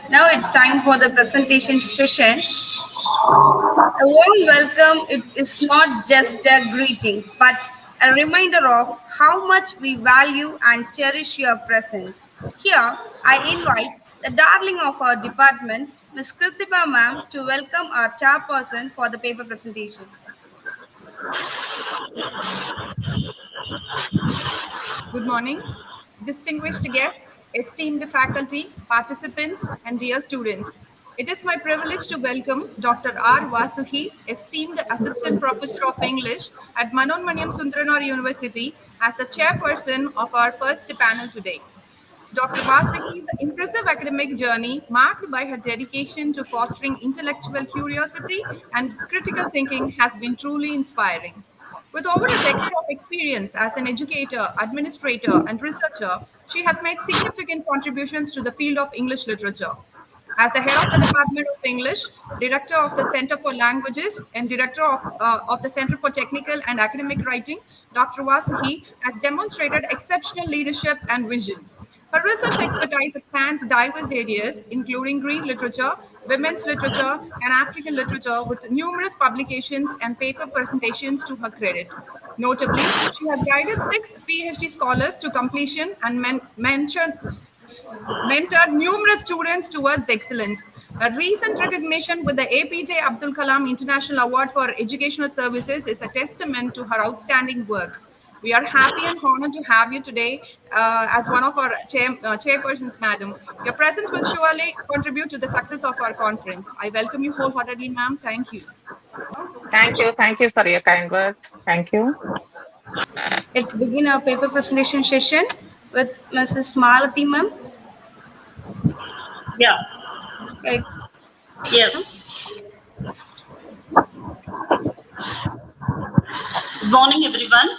Now it's time for the presentation session. A warm welcome is not just a greeting, but a reminder of how much we value and cherish your presence. Here, I invite the darling of our department, Ms. Krithiba ma'am, to welcome our chairperson for the paper presentation. Good morning, distinguished guests, esteemed faculty, participants, and dear students. It is my privilege to welcome Dr. R. Vasuhi, esteemed Assistant Professor of English at Manonmaniam Sundaranar University, as the chairperson of our first panel today. Dr. Vasuhi's impressive academic journey, marked by her dedication to fostering intellectual curiosity and critical thinking, has been truly inspiring. With over a decade of experience as an educator, administrator, and researcher, she has made significant contributions to the field of English literature. As the head of the Department of English, director of the Center for Languages, and director of the Center for Technical and Academic Writing, Dr. Vasuhi has demonstrated exceptional leadership and vision. Her research expertise spans diverse areas, including Greek literature, women's literature, and African literature, with numerous publications and paper presentations to her credit. Notably, she has guided 6 PhD scholars to completion and mentored numerous students towards excellence. A recent recognition with the APJ Abdul Kalam International Award for Educational Services is a testament to her outstanding work. We are happy and honored to have you today as one of our chairpersons, madam. Your presence will surely contribute to the success of our conference. I welcome you wholeheartedly, ma'am. Thank you. Thank you. Thank you for your kind words. Thank you. Let's begin our paper presentation session with Mrs. Malati ma'am. Yeah. Okay. Yes. Good morning, everyone.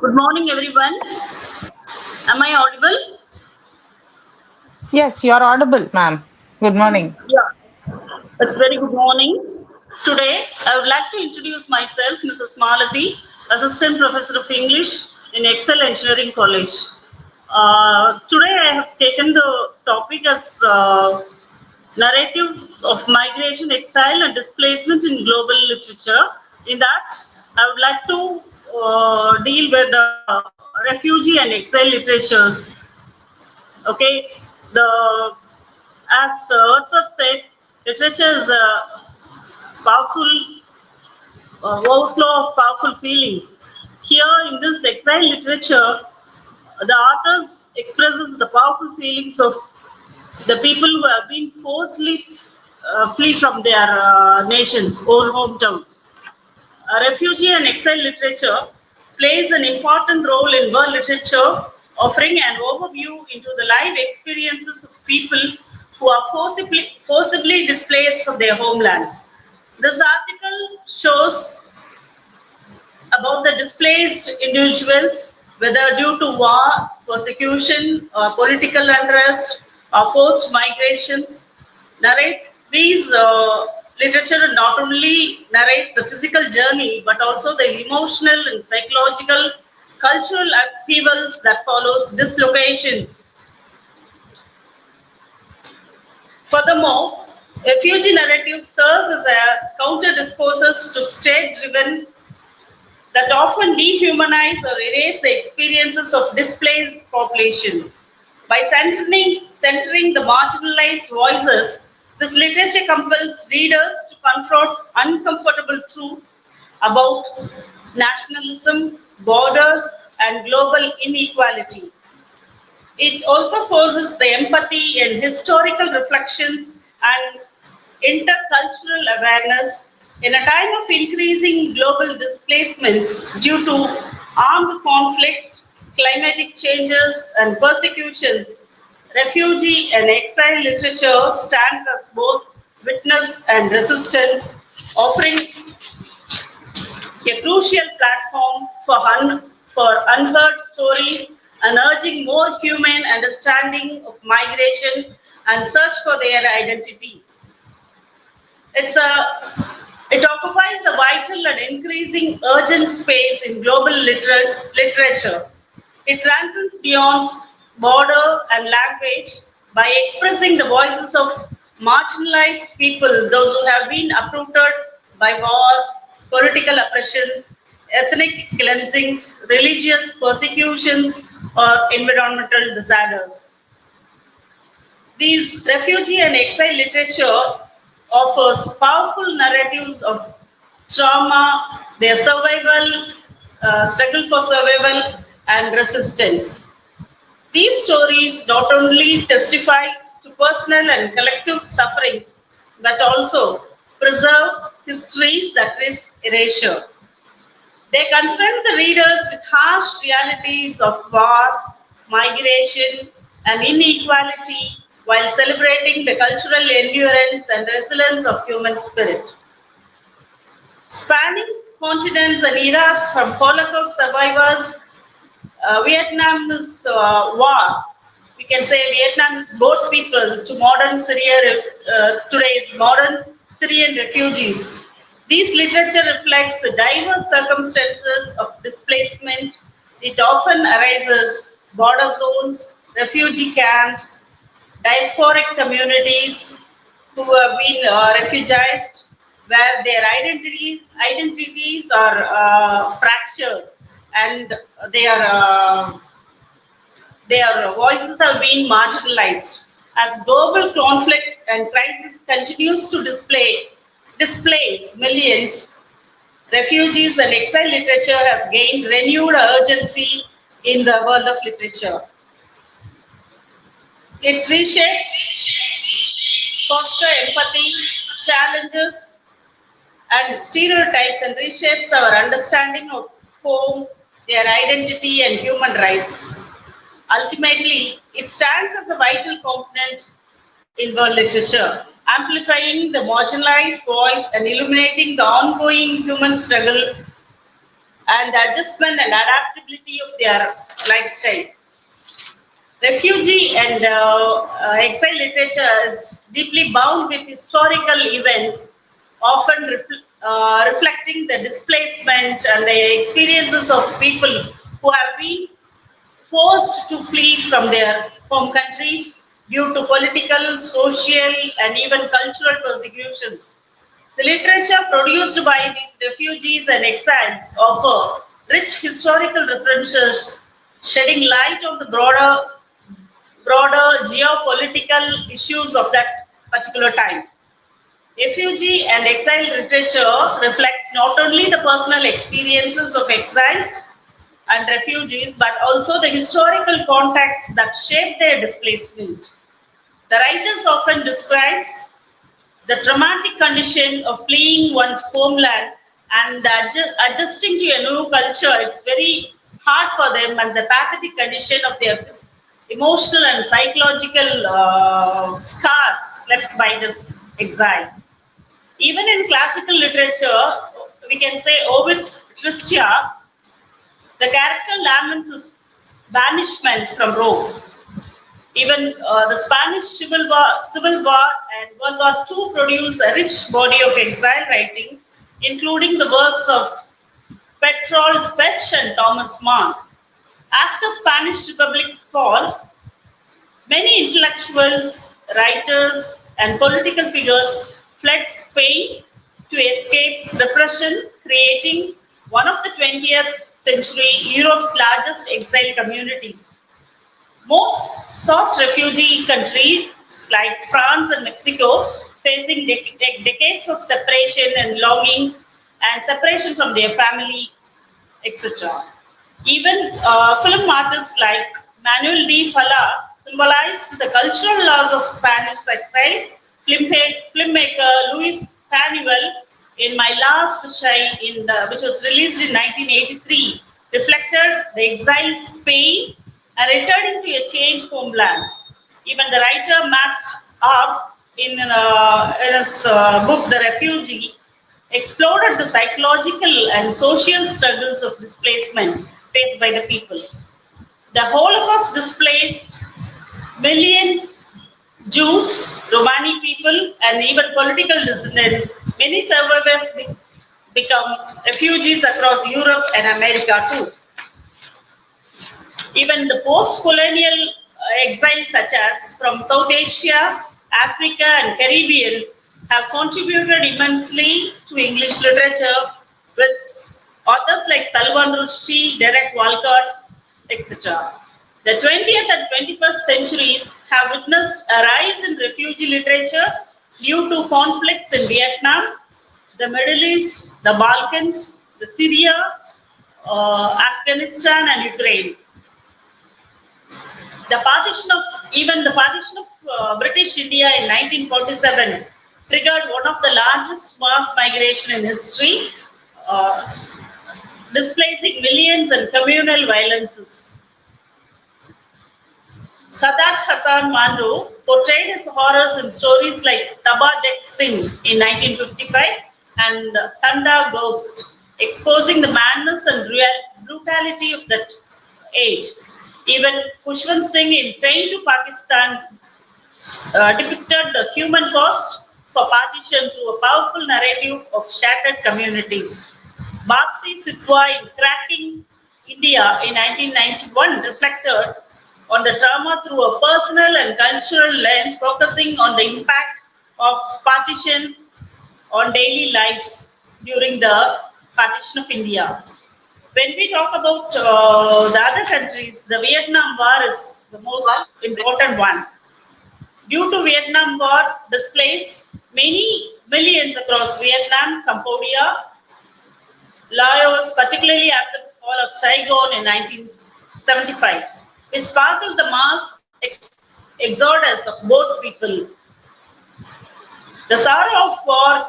Good morning, everyone. Am I audible? Yes, you are audible, ma'am. Good morning. Yeah. It's very good morning. Today, I would like to introduce myself, Mrs. Malati, Assistant Professor of English in Excel Engineering College. Today, I have taken the topic as narratives of migration, exile, and displacement in global literature. In that, I would like to deal with the refugee and exile literatures. Okay, as Wordsworth said, literature is a powerful overflow of powerful feelings. Here, in this exile literature, the authors expresses the powerful feelings of the people who have been forcibly flee from their nations or hometown. Refugee and exile literature plays an important role in world literature, offering an overview into the life experiences of people who are forcibly displaced from their homelands. This article shows about the displaced individuals, whether due to war, persecution, or political unrest, or forced migrations, narrates these literature not only narrates the physical journey, but also the emotional and psychological, cultural upheavals that follows dislocations. Furthermore, refugee narrative serves as a counter discourses to state-driven that often dehumanize or erase the experiences of displaced population. By centering the marginalized voices, this literature compels readers to confront uncomfortable truths about nationalism, borders, and global inequality. It also forces the empathy and historical reflections and intercultural awareness in a time of increasing global displacements due to armed conflict, climatic changes, and persecutions. Refugee and exile literature stands as both witness and resistance, offering a crucial platform for unheard stories and urging more human understanding of migration and search for their identity. It occupies a vital and increasing urgent space in global literature. It transcends border, and language by expressing the voices of marginalized people, those who have been uprooted by war, political oppressions, ethnic cleansings, religious persecutions, or environmental disasters. These refugee and exile literature offers powerful narratives of trauma, their survival, struggle for survival, and resistance. These stories not only testify to personal and collective sufferings, but also preserve histories that risk erasure. They confront the readers with harsh realities of war, migration, and inequality while celebrating the cultural endurance and resilience of human spirit. Spanning continents and eras from Holocaust survivors, Vietnam's war, we can say Vietnam is both people to modern Syria, today's modern Syrian refugees. These literature reflects the diverse circumstances of displacement. It often arises border zones, refugee camps, diasporic communities who have been refugized, where their identities are fractured and their their voices have been marginalized. As global conflict and crisis continues to displace millions, refugees and exile literature has gained renewed urgency in the world of literature. It reshapes, foster empathy, challenges and stereotypes, and reshapes our understanding of home, their identity, and human rights. Ultimately, it stands as a vital component in world literature, amplifying the marginalized voice and illuminating the ongoing human struggle and adjustment and adaptability of their lifestyle. Refugee and exile literature is deeply bound with historical events, often reflecting the displacement and the experiences of people who have been forced to flee from their home countries due to political, social, and even cultural persecutions. The literature produced by these refugees and exiles offer rich historical references, shedding light on the broader geopolitical issues of that particular time. Refugee and exile literature reflects not only the personal experiences of exiles and refugees, but also the historical contexts that shape their displacement. The writers often describes the traumatic condition of fleeing one's homeland and adjusting to a new culture. It's very hard for them, and the pathetic condition of their emotional and psychological scars left by this exile. Even in classical literature, we can say Ovid's Tristia, the character laments his banishment from Rome. Even the Spanish Civil War and World War II produce a rich body of exile writing, including the works of Bertolt Brecht and Thomas Mann. After Spanish Republic's fall, many intellectuals, writers, and political figures fled Spain to escape repression, creating one of the 20th century Europe's largest exile communities. Most sought refugee countries like France and Mexico, facing decades of separation and longing and separation from their family, etc. Even film artists like Manuel de Falla symbolized the cultural loss of Spanish exile. Filmmaker Luis Panuel in My Last Child, which was released in 1983, reflected the exile's pain and returning to a changed homeland. Even the writer Max Arp, in his book The Refugee, explored the psychological and social struggles of displacement faced by the people. The Holocaust displaced millions Jews, Romani people, and even political dissidents. Many survivors become refugees across Europe and America too. Even the post-colonial exiles such as from South Asia, Africa, and Caribbean have contributed immensely to English literature with authors like Salman Rushdie, Derek Walcott, etc. The 20th and 21st centuries have witnessed a rise in refugee literature due to conflicts in Vietnam, the Middle East, the Balkans, the Syria, Afghanistan, and Ukraine. The partition of British India in 1947 triggered one of the largest mass migration in history, uh, displacing millions and communal violences. Sadat Hassan Mandu portrayed his horrors in stories like Taba Dek Singh in 1955 and Tanda Ghost, exposing the madness and brutality of that age. Even Khushwant Singh in Train to Pakistan depicted the human cost for partition through a powerful narrative of shattered communities. Bapsi Sidhwa in Cracking India in 1991 reflected on the trauma through a personal and cultural lens, focusing on the impact of partition on daily lives during the partition of India. When we talk about the other countries, the Vietnam War is the most important one. Due to Vietnam War, displaced many millions across Vietnam, Cambodia, Laos, particularly after the fall of Saigon in 1975, is part of the mass exodus of both people. The sorrow of war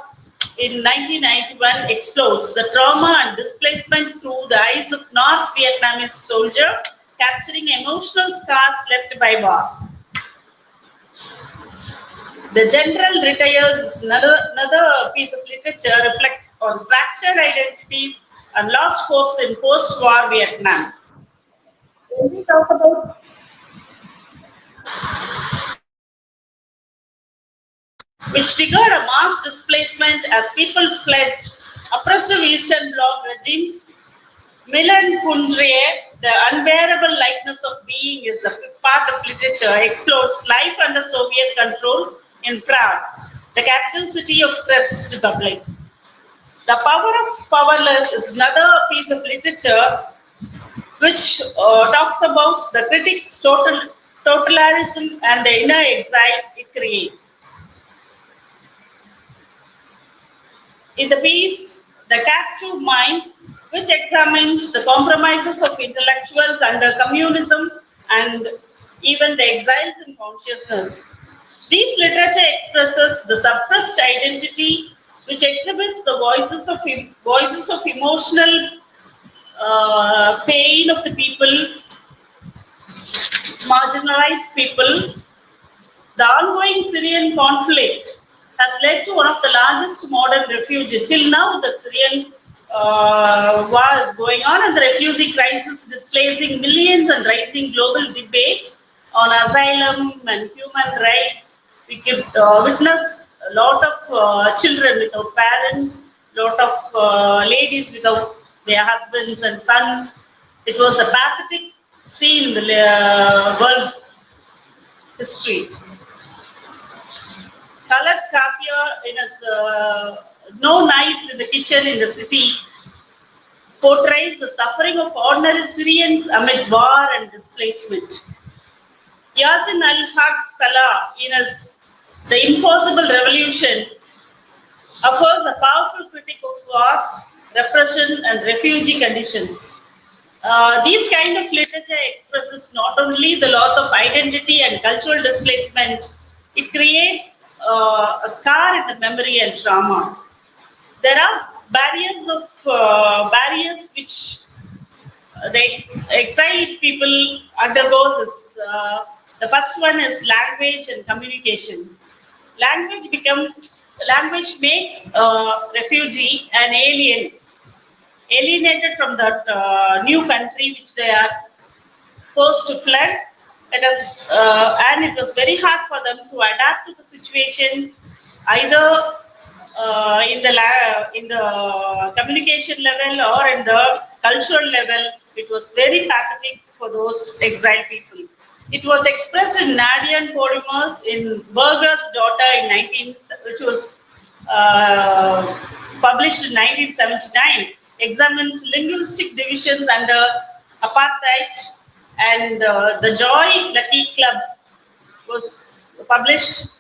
in 1991 explodes the trauma and displacement through the eyes of North Vietnamese soldier, capturing emotional scars left by war. The General Retires is another piece of literature reflects on fractured identities and lost hopes in post-war Vietnam. When we talk about which triggered a mass displacement as people fled oppressive Eastern Bloc regimes. Milan Kundera, the unbearable likeness of being is a part of literature, explores life under Soviet control in Prague, the capital city of Krebs Republic. The Power of Powerless is another piece of literature which talks about the critic's totalitarianism and the inner exile it creates. In the piece, The Captive Mind, which examines the compromises of intellectuals under communism and even the exiles in consciousness. These literature expresses the suppressed identity, which exhibits the voices of emotional pain of the people, marginalized people. The ongoing Syrian conflict has led to one of the largest modern refugees. Till now, the Syrian war is going on, and the refugee crisis displacing millions and raising global debates on asylum and human rights. We could witness a lot of children without parents, a lot of ladies without their husbands and sons. It was a pathetic scene in the world history. Khaled Kafia in his No Knives in the Kitchen in the City portrays the suffering of ordinary Syrians amid war and displacement. Yasin al-Haq Salah in his The Impossible Revolution offers a powerful critique of war, repression and refugee conditions. These kind of literature expresses not only the loss of identity and cultural displacement, it creates a scar in the memory and trauma. There are barriers which the exiled people undergoes. The first one is language and communication. Language makes a refugee an alienated from that new country which they are forced to flood. And it was very hard for them to adapt to the situation, either in the communication level or in the cultural level. It was very pathetic for those exiled people. It was expressed in Nadian polymers in Berger's Daughter in which was uh, published in 1979. Examines linguistic divisions under apartheid, and the Joy Lucky Club was published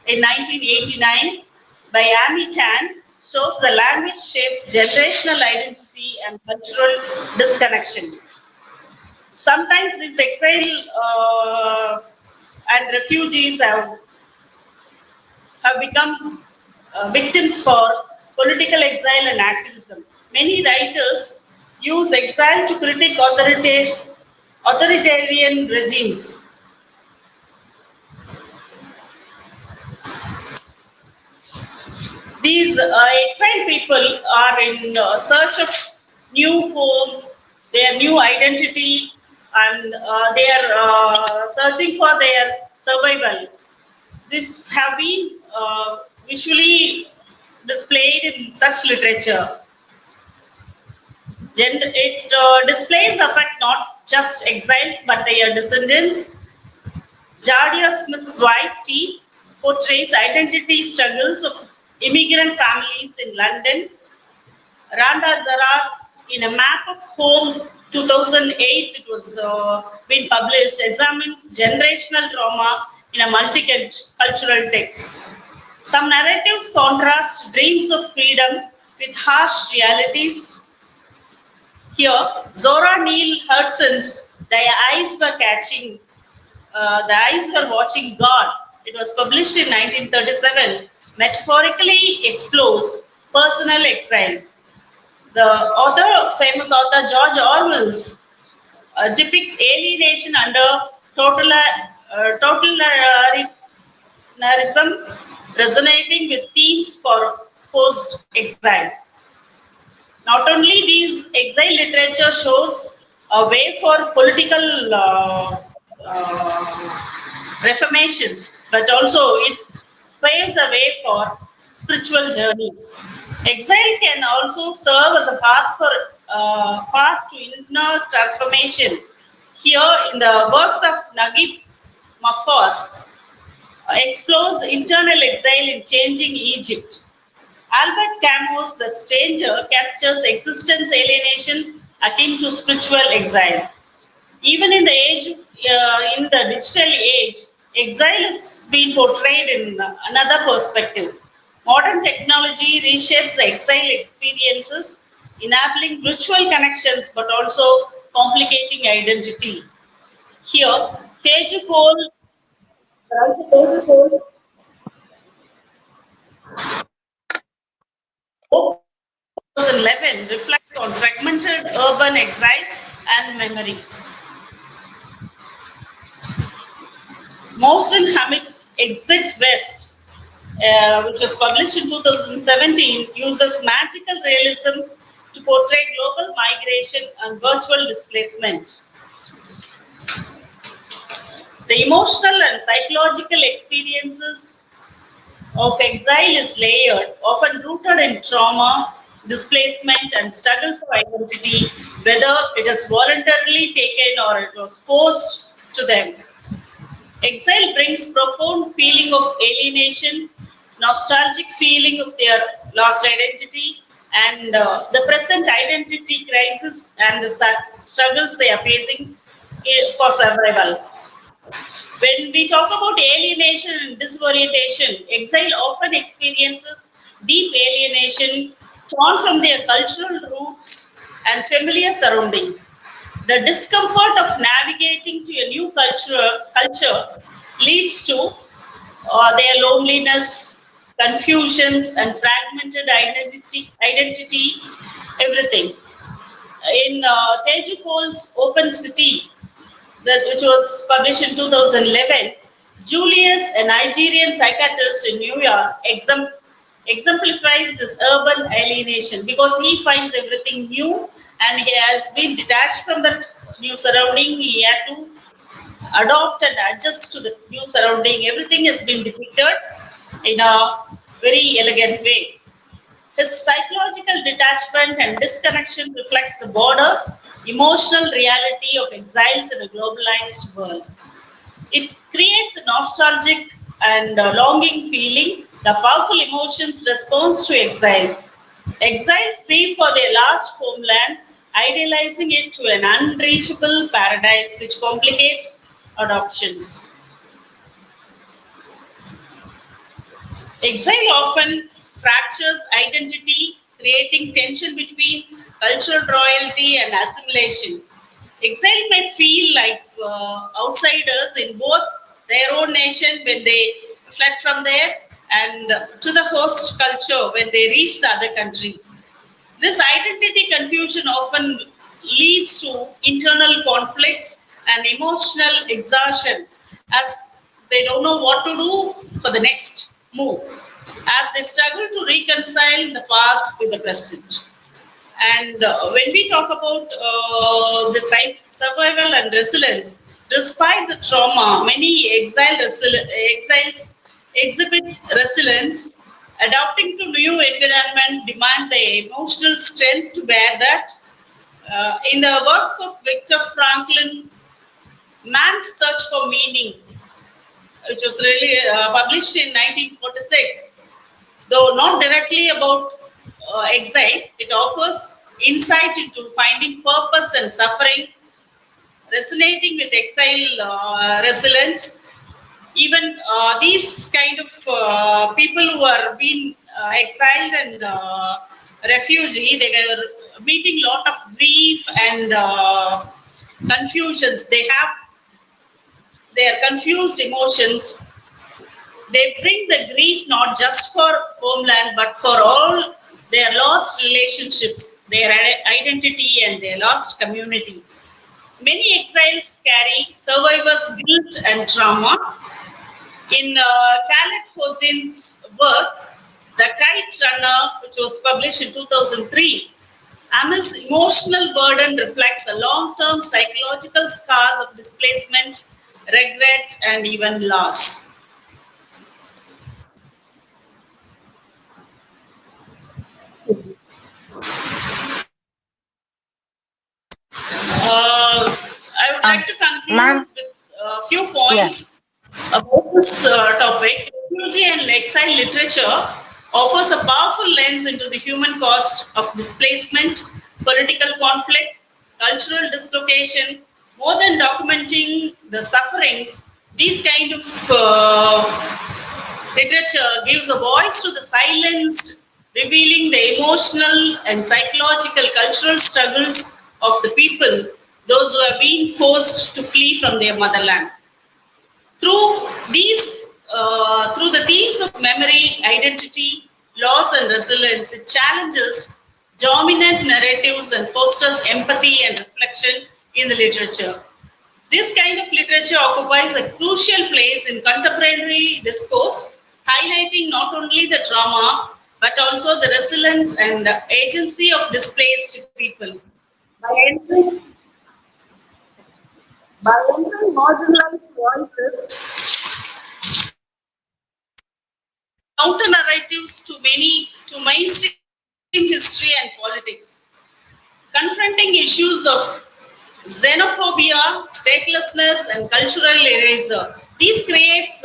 in 1989 by Amy Tan, shows the language shapes generational identity and cultural disconnection. Sometimes these exile and refugees have become victims for political exile and activism. Many writers use exile to critique authoritarian regimes. These exiled people are in search of new home, their new identity, and they are searching for their survival. This have been visually displayed in such literature. It displays affect not just exiles but their descendants. Jardia Smith White T portrays identity struggles of immigrant families in London. Randa Zara, in a map of home 2008, it was been published, examines generational trauma in a multicultural text. Some narratives contrast dreams of freedom with harsh realities. Here, Zora Neale Hudson's The Eyes Were Catching, The Eyes Were Watching God. It was published in 1937, metaphorically explores personal exile. The famous author George Orwell's depicts alienation under totalitarianism, resonating with themes for post-exile. Not only these exile literature shows a way for political reformations, but also it paves a way for spiritual journey. Exile can also serve as a path to inner transformation. Here, in the works of Naguib Mahfouz, explores internal exile in changing Egypt. Albert Camus' The Stranger captures existence alienation akin to spiritual exile. Even in the digital age, exile is being portrayed in another perspective. Modern technology reshapes the exile experiences, enabling virtual connections but also complicating identity. Here, Teju Cole, 2011 reflects on fragmented urban exile and memory. Mohsin Hamid's Exit West, which was published in 2017, uses magical realism to portray global migration and virtual displacement. The emotional and psychological experiences of exile is layered, often rooted in trauma, displacement, and struggle for identity, whether it is voluntarily taken or it was forced to them. Exile brings profound feeling of alienation, nostalgic feeling of their lost identity, and the present identity crisis and the struggles they are facing for survival. When we talk about alienation and disorientation, exile often experiences deep alienation, torn from their cultural roots and familiar surroundings. The discomfort of navigating to a new culture leads to their loneliness, confusions, and fragmented identity, everything. In Teju Cole's Open City, which was published in 2011, Julius, a Nigerian psychiatrist in New York, exemplifies this urban alienation because he finds everything new and he has been detached from the new surrounding. He had to adopt and adjust to the new surrounding. Everything has been depicted in a very elegant way. His psychological detachment and disconnection reflects the broader emotional reality of exiles in a globalized world. It creates a nostalgic and longing feeling, the powerful emotions response to exile. Exiles leave for their last homeland, idealizing it to an unreachable paradise which complicates adoptions. Exile often fractures identity, creating tension between cultural royalty and assimilation. Exile may feel like outsiders in both their own nation when they fled from there and to the host culture when they reach the other country. This identity confusion often leads to internal conflicts and emotional exhaustion as they don't know what to do for the next move, as they struggle to reconcile the past with the present. And when we talk about this survival and resilience, despite the trauma, many exiles exhibit resilience. Adapting to new environment demand the emotional strength to bear that. In the works of Viktor Franklin, Man's Search for Meaning, which was really published in 1946, though not directly about exile, it offers insight into finding purpose and suffering, resonating with exile resilience. Even these kind of people who are being exiled and refugee, they were meeting a lot of grief and confusions. They have their confused emotions. They bring the grief not just for homeland but for all their lost relationships, their identity, and their lost community. Many exiles carry survivors' guilt and trauma. In Khaled Hossein's work, The Kite Runner, which was published in 2003, Amir's emotional burden reflects a long-term psychological scars of displacement, regret, and even loss. I would like to conclude Ma'am, with a few yes. points about this topic. Refugee and exile literature offers a powerful lens into the human cost of displacement, political conflict, cultural dislocation. More than documenting the sufferings, these kind of literature gives a voice to the silenced, revealing the emotional and psychological cultural struggles of the people, those who have been forced to flee from their motherland. Through the themes of memory, identity, loss, and resilience, it challenges dominant narratives and fosters empathy and reflection in the literature. This kind of literature occupies a crucial place in contemporary discourse, highlighting not only the trauma but also the resilience and agency of displaced people. By entering, by entering marginalized voices, counter narratives to mainstream history and politics, confronting issues of xenophobia, statelessness, and cultural erasure. These creates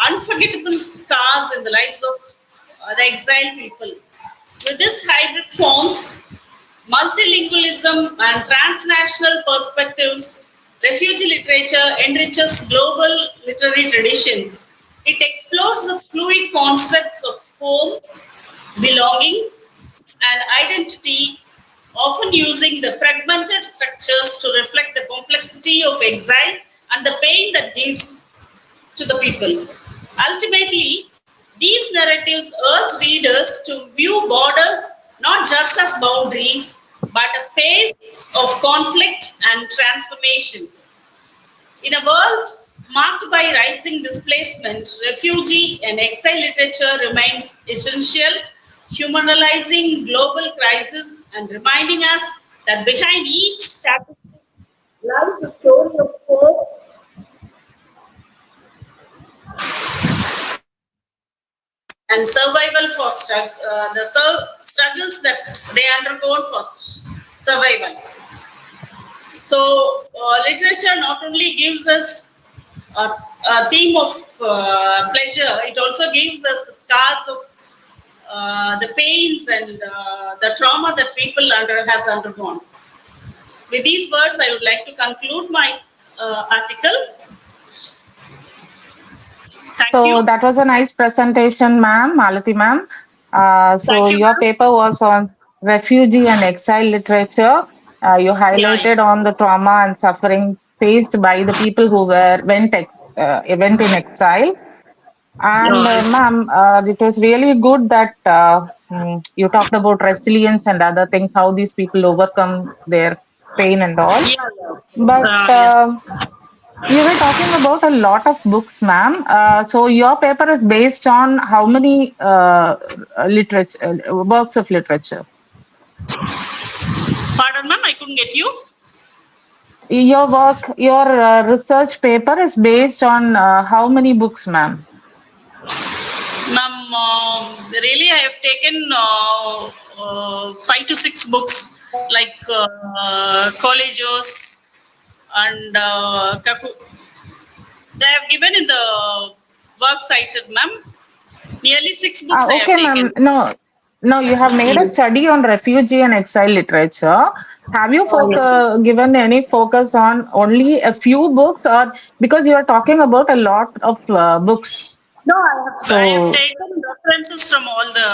unforgettable scars in the lives of the exiled people. With this hybrid forms, multilingualism and transnational perspectives, refugee literature enriches global literary traditions. It explores the fluid concepts of home, belonging, and identity, often using the fragmented structures to reflect the complexity of exile and the pain that gives to the people. Ultimately, these narratives urge readers to view borders not just as boundaries, but a space of conflict and transformation. In a world marked by rising displacement, refugee and exile literature remains essential, humanizing global crisis and reminding us that behind each statistic lies a story of hope and survival for struggles that they undergone for survival. So, literature not only gives us theme of pleasure, it also gives us the scars of the pains and the trauma that people has undergone. With these words, I would like to conclude my article. Thank So you. that was a nice presentation, ma'am, Malati ma'am. So Thank you, your ma'am. paper was on refugee and exile literature. You Yeah. highlighted on the trauma and suffering faced by the people who went in exile. And Yes. ma'am, it was really good that you talked about resilience and other things, how these people overcome their pain and all. Yeah. But Yes. you were talking about a lot of books, ma'am. So your paper is based on how many literature works of literature? Pardon, ma'am, I couldn't get you. Your research paper is based on how many books, ma'am? Ma'am, really, I have taken 5 to 6 books like colleges and they have given in the work cited, ma'am. Nearly 6 books I have Okay, ma'am. taken. No, you have made a Yes. study on refugee and exile literature. Have you Yes, ma'am. given any focus on only a few books, or because you are talking about a lot of books? No, I have So, taken references from all the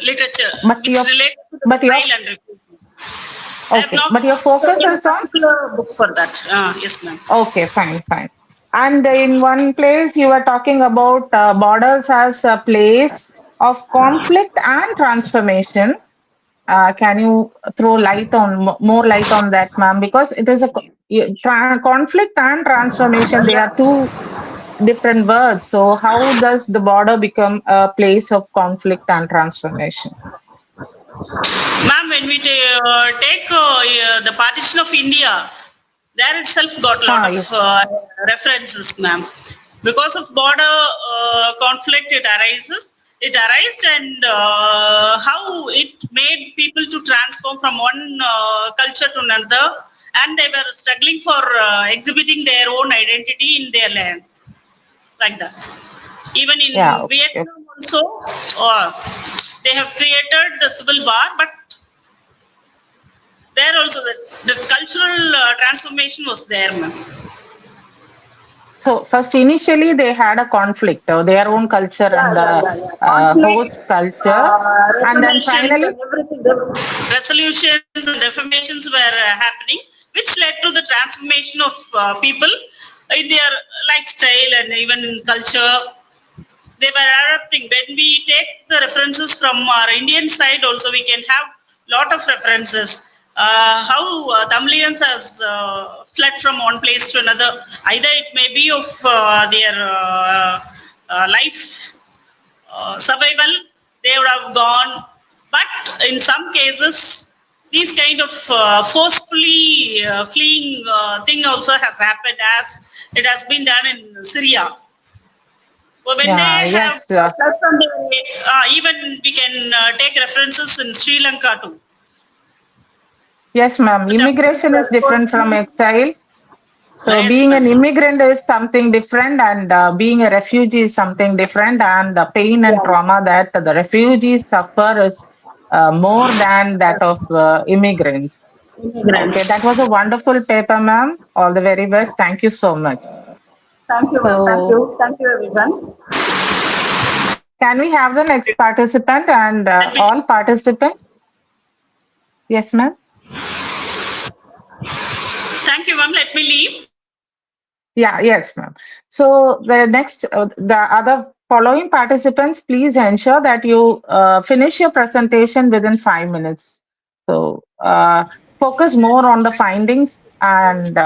literature but which your relates to the but your exile and refugees. I have okay, not but your focus taken a is on particular book for that. Yes, ma'am. okay, fine, fine. And in one place, you were talking about borders as a place of conflict and transformation. Can you throw light on more light on that, ma'am? Because it is conflict and transformation. They are two different words. So how does the border become a place of conflict and transformation? Ma'am, when we take the partition of India, there itself got a lot of Yes. references, ma'am. Because of border conflict, it arises. It arose and how it made people to transform from one culture to another, and they were struggling for exhibiting their own identity in their land, like that. Even Yeah. in Okay. Vietnam also, uh, they have created the civil war, but there also the cultural transformation was there, ma'am. So first, initially, they had a conflict, their own culture and the Conflict, host culture, and then reformations, finally, and everything. The resolutions and reformations were happening, which led to the transformation of people in their lifestyle and even in culture. They were adapting. When we take the references from our Indian side, also we can have lot of references. How Tamilians has fled from one place to another. Either it may be of their life survival, they would have gone. But in some cases, these kind of forcefully fleeing thing also has happened, as it has been done in Syria. So when they yeah, have yes, left on their way, even we can take references in Sri Lanka too. yes, ma'am. The Tamils Immigration is were different from forcefully. exile. So Yes, being ma'am. an immigrant is something different, and being a refugee is something different, and the pain and trauma that the refugees suffer is more than that of immigrants. Okay, that Immigrants. was a wonderful paper, ma'am. All the very best. Thank you so much. Thank you, ma'am. Thank So, you. Thank you, everyone. can we have the next participant and Let me. all participants? Yes, ma'am. Thank you, ma'am. Let me leave. Yeah, yes, ma'am. So the other following participants, please ensure that you finish your presentation within 5 minutes. So focus more on the findings and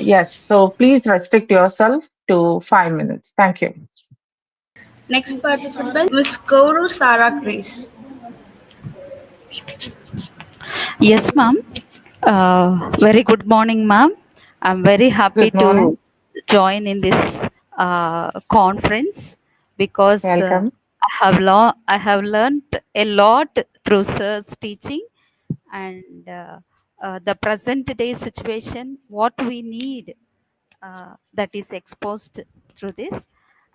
yes, so please restrict yourself to 5 minutes. Thank you. Next participant, Ms. Koru Sarah Grace. Yes, ma'am. Very good morning, ma'am. I'm very happy Good morning. to join in this conference because Welcome. I have learned a lot through sir's teaching and the present day situation. What we need that is exposed through this.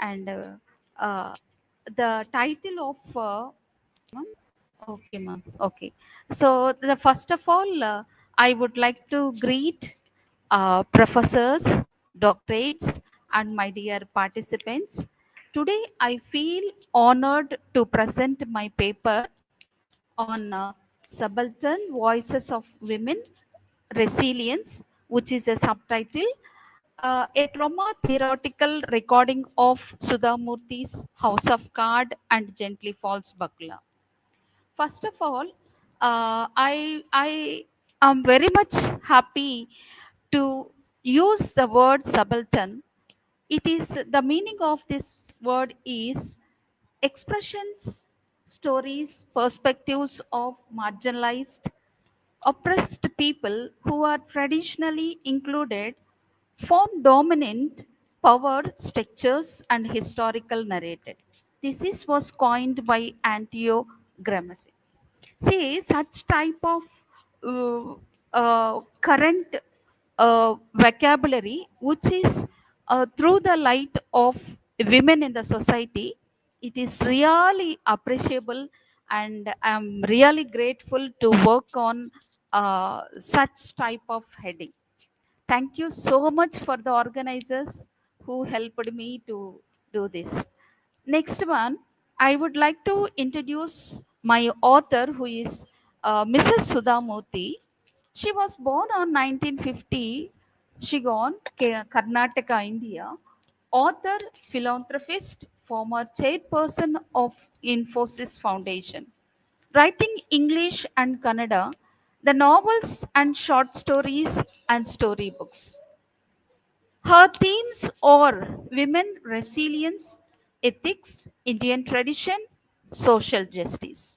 And uh, the title of ma'am? Okay, ma'am. Okay. So the first of all, I would like to greet professors, doctorates, and my dear participants. Today, I feel honored to present my paper on Subaltern Voices of Women Resilience, which is a subtitle, a trauma theoretical recording of Sudha Murthy's House of Card and Gently Falls Buckler. First of all, I am very much happy to use the word subaltern. It is the meaning of this word is expressions, stories, perspectives of marginalized, oppressed people who are traditionally included, form dominant power structures and historical narrative. Was coined by Antio Gramsci. See, such type of current vocabulary, which is through the light of women in the society, it is really appreciable, and I'm really grateful to work on such type of heading. Thank you so much for the organizers who helped me to do this. Next one, I would like to introduce my author, who is Mrs. Sudha Murthy. She was born on 1950, Shigon, Karnataka, India. Author, philanthropist, former chairperson of Infosys Foundation. Writing English and Kannada, the novels and short stories and storybooks. Her themes are women resilience, ethics, Indian tradition, social justice.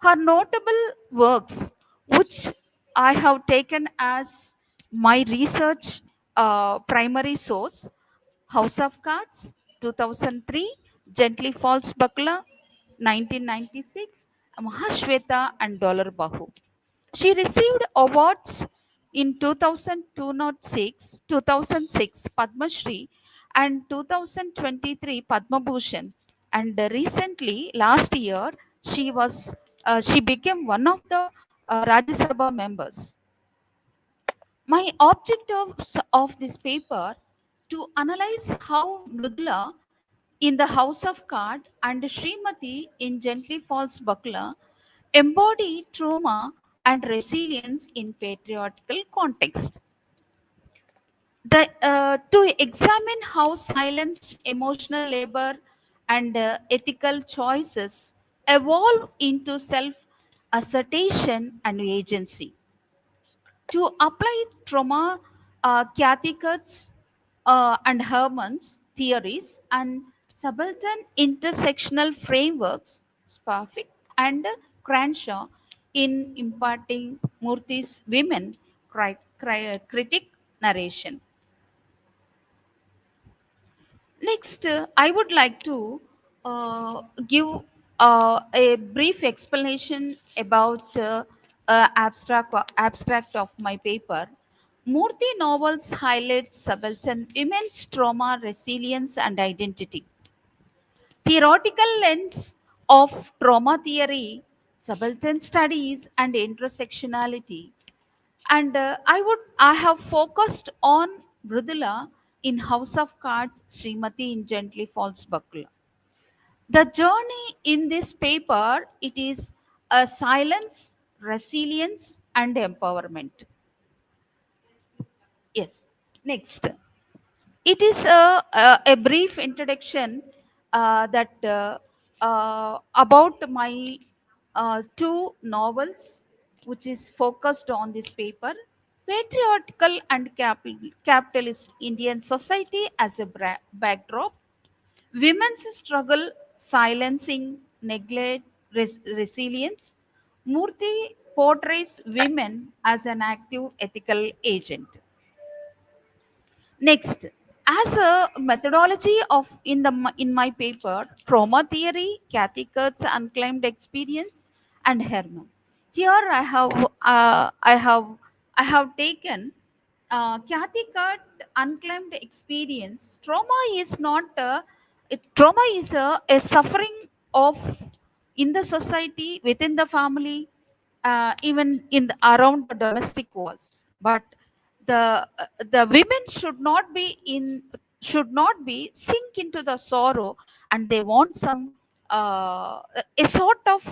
Her notable works, which I have taken as my research primary source: House of Cards, 2003, Gently Falls Buckler, 1996, Mahashweta and Dollar Bahu. She received awards in 2006, 2006 Padma Shri and 2023 Padma Bhushan. And recently, last year, she became one of the Rajya Sabha members. My objectives of this paper to analyze how Mridula in the House of Card and Srimati in Gently Falls Buckler embody trauma and resilience in patriarchal context. To examine how silence, emotional labor, and ethical choices evolve into self assertion and agency. To apply trauma, Kathy Kurtz and Herman's theories and subaltern intersectional frameworks, Spafik and Cranshaw, in imparting Murthy's women critic narration. Next, I would like to give a brief explanation about abstract of my paper. Murthy novels highlight subaltern women's trauma, resilience, and identity. Theoretical lens of trauma theory, subaltern studies, and intersectionality. And I have focused on Mridula in House of Cards, Srimati in Gently Falls Buckler. The journey in this paper, it is a silence, resilience, and empowerment. Yes. Next, it is a brief introduction that about my two novels, which is focused on this paper: patriarchal and capitalist Indian society as a backdrop, women's struggle, silencing, neglect, resilience. Murthy portrays women as an active ethical agent. Next, as a methodology of in my paper, trauma theory, Kathy Kurtz's unclaimed experience, and Herman. Here I have taken Kathy Cut unclaimed experience. Trauma is not trauma is a suffering of in the society, within the family, even in the, around the domestic walls. But the women should not be sink into the sorrow, and they want some a sort of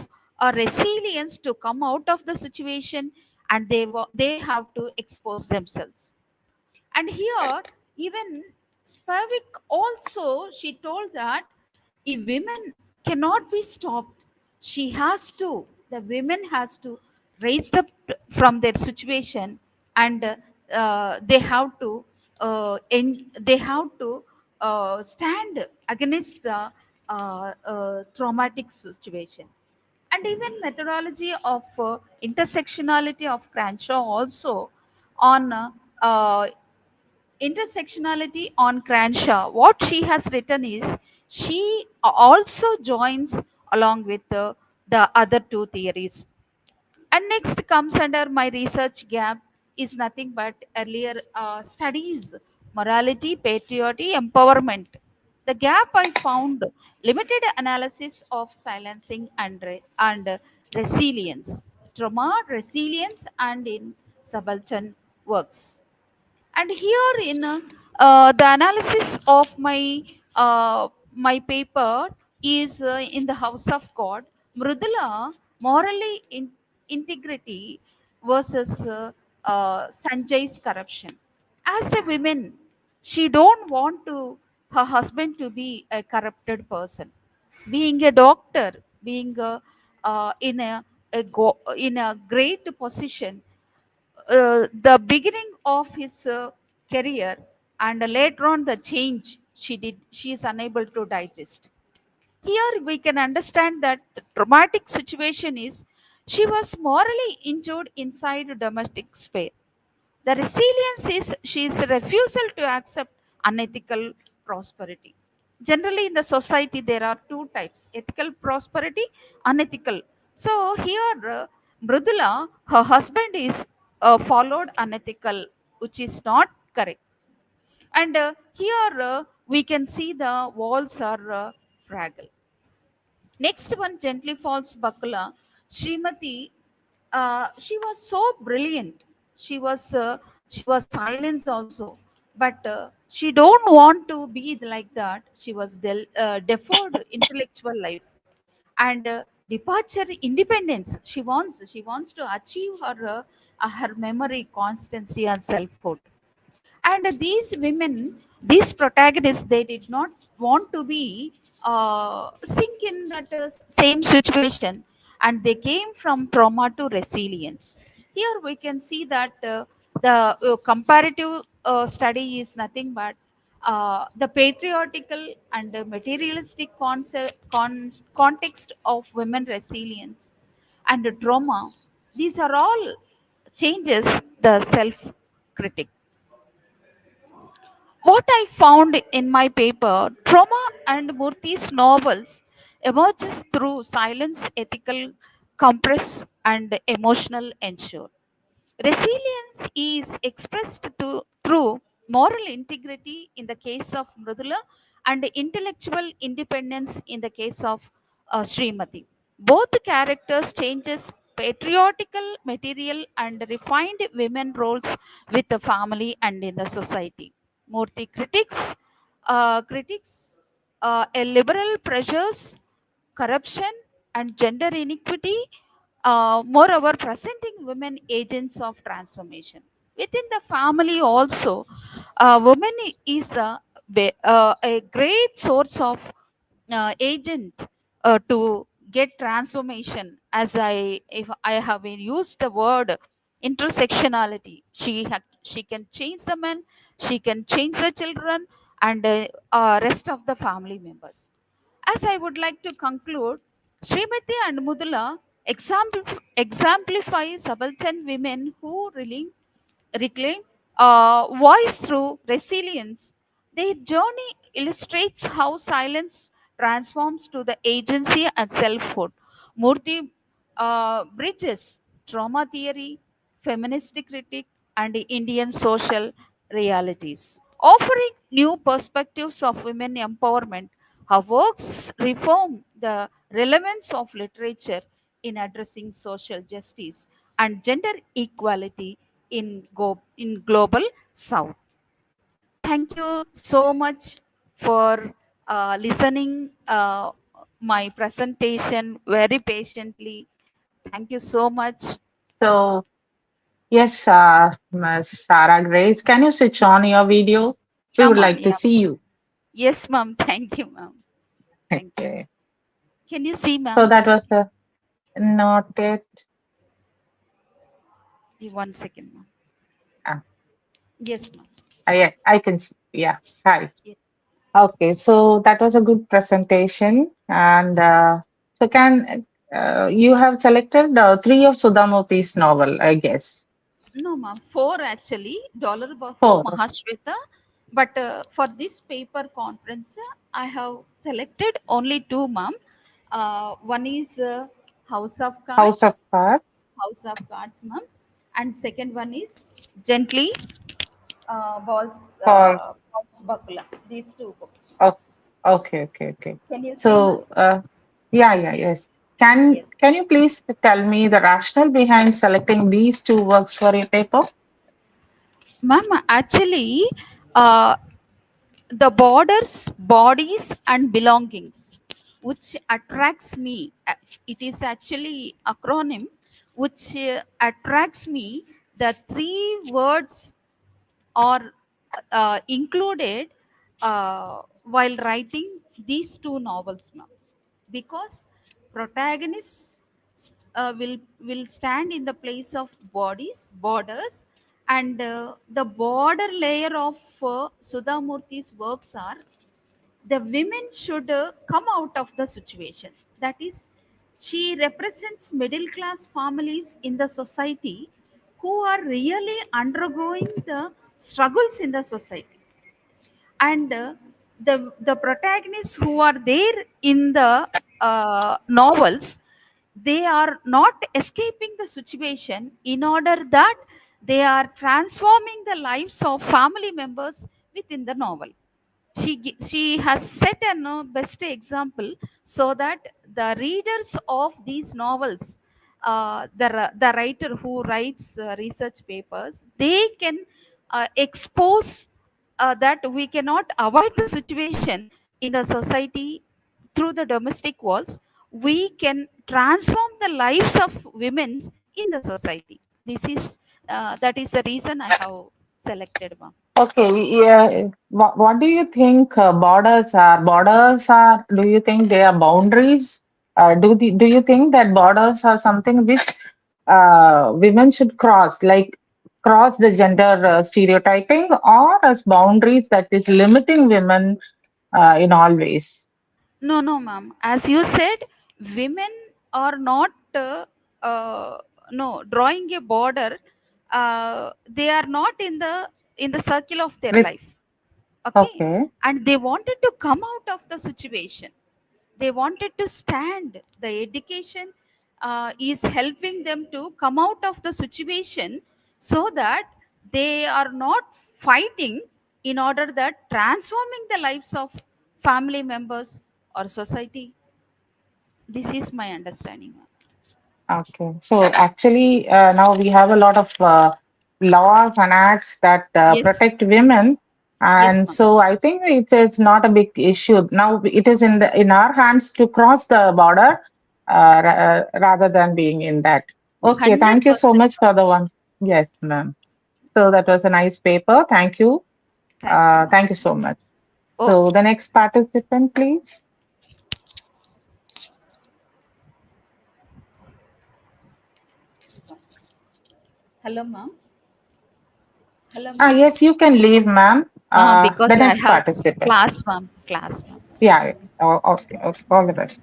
a resilience to come out of the situation, and they have to expose themselves. And here, even Spivak also, she told that if women cannot be stopped, the women has to raise up from their situation, and they have to stand against the traumatic situation. And even methodology of intersectionality of Cranshaw also on uh, intersectionality on Cranshaw, what she has written is she also joins along with the other two theories. And next comes under my research gap is nothing but earlier studies, morality, patriotic, empowerment. The gap I found limited analysis of silencing and resilience, trauma, resilience, and in subaltern works. And here in the analysis of my paper is in the House of God, Mrudula morally integrity versus Sanjay's corruption. As a woman, she don't want to her husband to be a corrupted person. Being a doctor, being in a great position, the beginning of his career, and later on the change she is unable to digest. Here we can understand that the traumatic situation is she was morally injured inside domestic sphere. The resilience is she's refusal to accept unethical prosperity. Generally, in the society, there are two types: ethical prosperity, unethical. So, here, Mrudula, her husband is followed unethical, which is not correct. And here we can see the walls are fragile. Next one, Gently Falls Bakula. Srimati, she was so brilliant. She was silence also, but she don't want to be like that. She was deferred intellectual life, and departure independence. She wants to achieve her memory, constancy, and selfhood. And these women, these protagonists, they did not want to be sink in that same situation, and they came from trauma to resilience. Here we can see that the comparative study is nothing but the patriotical and materialistic context of women resilience and trauma. These are all changes the self critic. What I found in my paper, trauma and Murthy's novels emerges through silence, ethical compress, and emotional ensure. Resilience is expressed through moral integrity in the case of Mrudula and intellectual independence in the case of Srimati. Both characters changes patriotical material and refined women roles with the family and in the society. Murthy critics a liberal pressures, corruption, and gender inequity, moreover, presenting women agents of transformation. Within the family, also, women is a great source of agent to get transformation. As if I have used the word intersectionality, she can change the men, she can change the children, and rest of the family members. As I would like to conclude, Srimati and Mudula exemplify subaltern women who really reclaim voice through resilience. Their journey illustrates how silence transforms to the agency and selfhood. Murthy bridges trauma theory, feminist critique, and Indian social realities. Offering new perspectives of women empowerment, her works reform the relevance of literature in addressing social justice and gender equality in global South. Thank you so much for listening my presentation very patiently. Thank you so much. So, yes, Ms. Sarah Grace, can you switch on your video? We Yeah, would ma'am. like to Yeah. see you. Yes, ma'am. Thank you, ma'am. Thank you. Okay. Can you see, So ma'am? that was the noted. One second, ma'am. Uh, Yes, ma'am. yes, I can see. Yeah. Hi. Yes. Okay. So that was a good presentation. And so can you have selected three of Sudhamurthy's novel, I guess. No, ma'am. Four actually. Dollar Bahu, Four. Mahashweta. But for this paper conference, I have selected only two, ma'am. One is House of House of Cards, Cards ma'am. And second one is Gently for Balls Bakula. These two books. oh, okay, okay, okay. Can you see, ma'am? So yeah, yeah, yes. Can Yes. can you please tell me the rationale behind selecting these two works for your paper? Ma'am, actually, uh, the borders, bodies, and belongings, which attracts me. It is actually acronym, which attracts me. The three words are included while writing these two novels, ma'am, because protagonists will stand in the place of bodies, borders, and the border layer of Sudhamurthy's works are the women should come out of the situation. That is, she represents middle class families in the society who are really undergoing the struggles in the society, and the protagonists who are there in the novels, they are not escaping the situation. In order that they are transforming the lives of family members within the novel, she has set an best example, so that the readers of these novels, the writer who writes research papers, they can expose that we cannot avoid the situation in the society through the domestic walls. We can transform the lives of women in the society. This is that is the reason I have selected, ma'am. Okay, yeah. What do you think borders are? Borders are, do you think they are boundaries? Do you think that borders are something which women should cross, like cross the gender stereotyping, or as boundaries that is limiting women in all ways? No, no, ma'am. As you said, women are not uh, no drawing a border. They are not in the circle of their With life. Okay, okay, and they wanted to come out of the situation. They wanted to stand. The education is helping them to come out of the situation, so that they are not fighting in order that transforming the lives of family members or society. This is my understanding, ma'am. okay. So actually, now we have a lot of laws and acts that Yes, protect women, yes, and ma'am. so I think it's not a big issue. Now it is in our hands to cross the border rather than being in that. Okay, Hundred thank you so percent, much for the one. Yes, ma'am. So that was a nice paper. Thank you. thank you, ma'am. Thank you so much. So Okay. the next participant, please. Hello, ma'am. Hello, Ah, ma'am. yes, you can leave, ma'am. Because The I next have participant. class, ma'am. Class, ma'am. Yeah, yeah. Oh, okay, okay. All the best.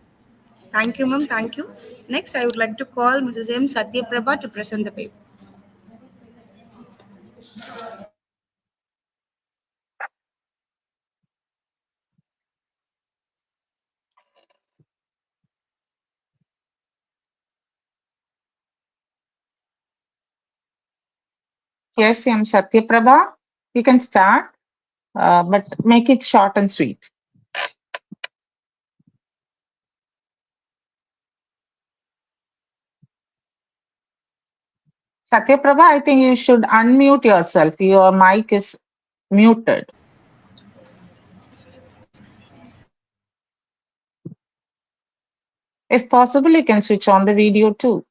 Thank you, ma'am. Thank you. Next, I would like to call Mrs. M. Satyaprabha to present the paper. Yes, I'm Satyaprabha. You can start, but make it short and sweet. Satyaprabha, I think you should unmute yourself. Your mic is muted. If possible, you can switch on the video too.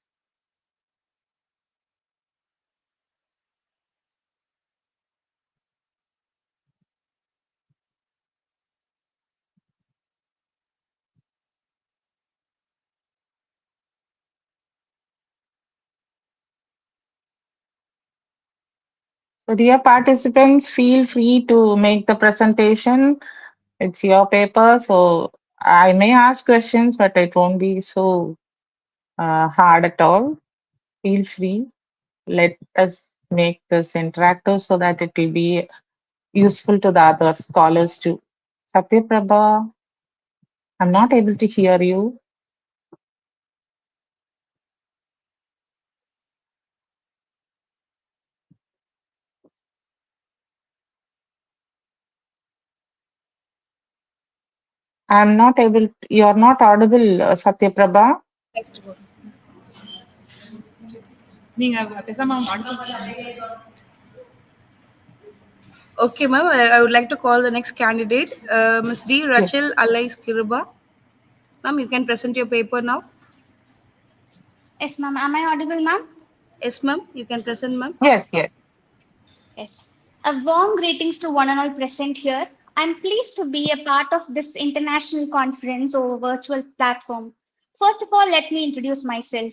So, dear participants, feel free to make the presentation. It's your paper, so I may ask questions, but it won't be so hard at all. Feel free. Let us make this interactive so that it will be useful to the other scholars too. Satyaprabha, I'm not able to hear you. I'm not able, you're not audible, Satyaprabha. Next go. நீங்க பேசாம Okay, ma'am. I would like to call the next candidate, Ms. D. Yes, Rachel Alais Kiruba. Ma'am, you can present your paper now. Yes, ma'am. Am I audible, ma'am? Yes, ma'am. You can present, ma'am. yes, yes. Yes. A warm greetings to one and all present here. I'm pleased to be a part of this international conference over virtual platform. First of all, let me introduce myself.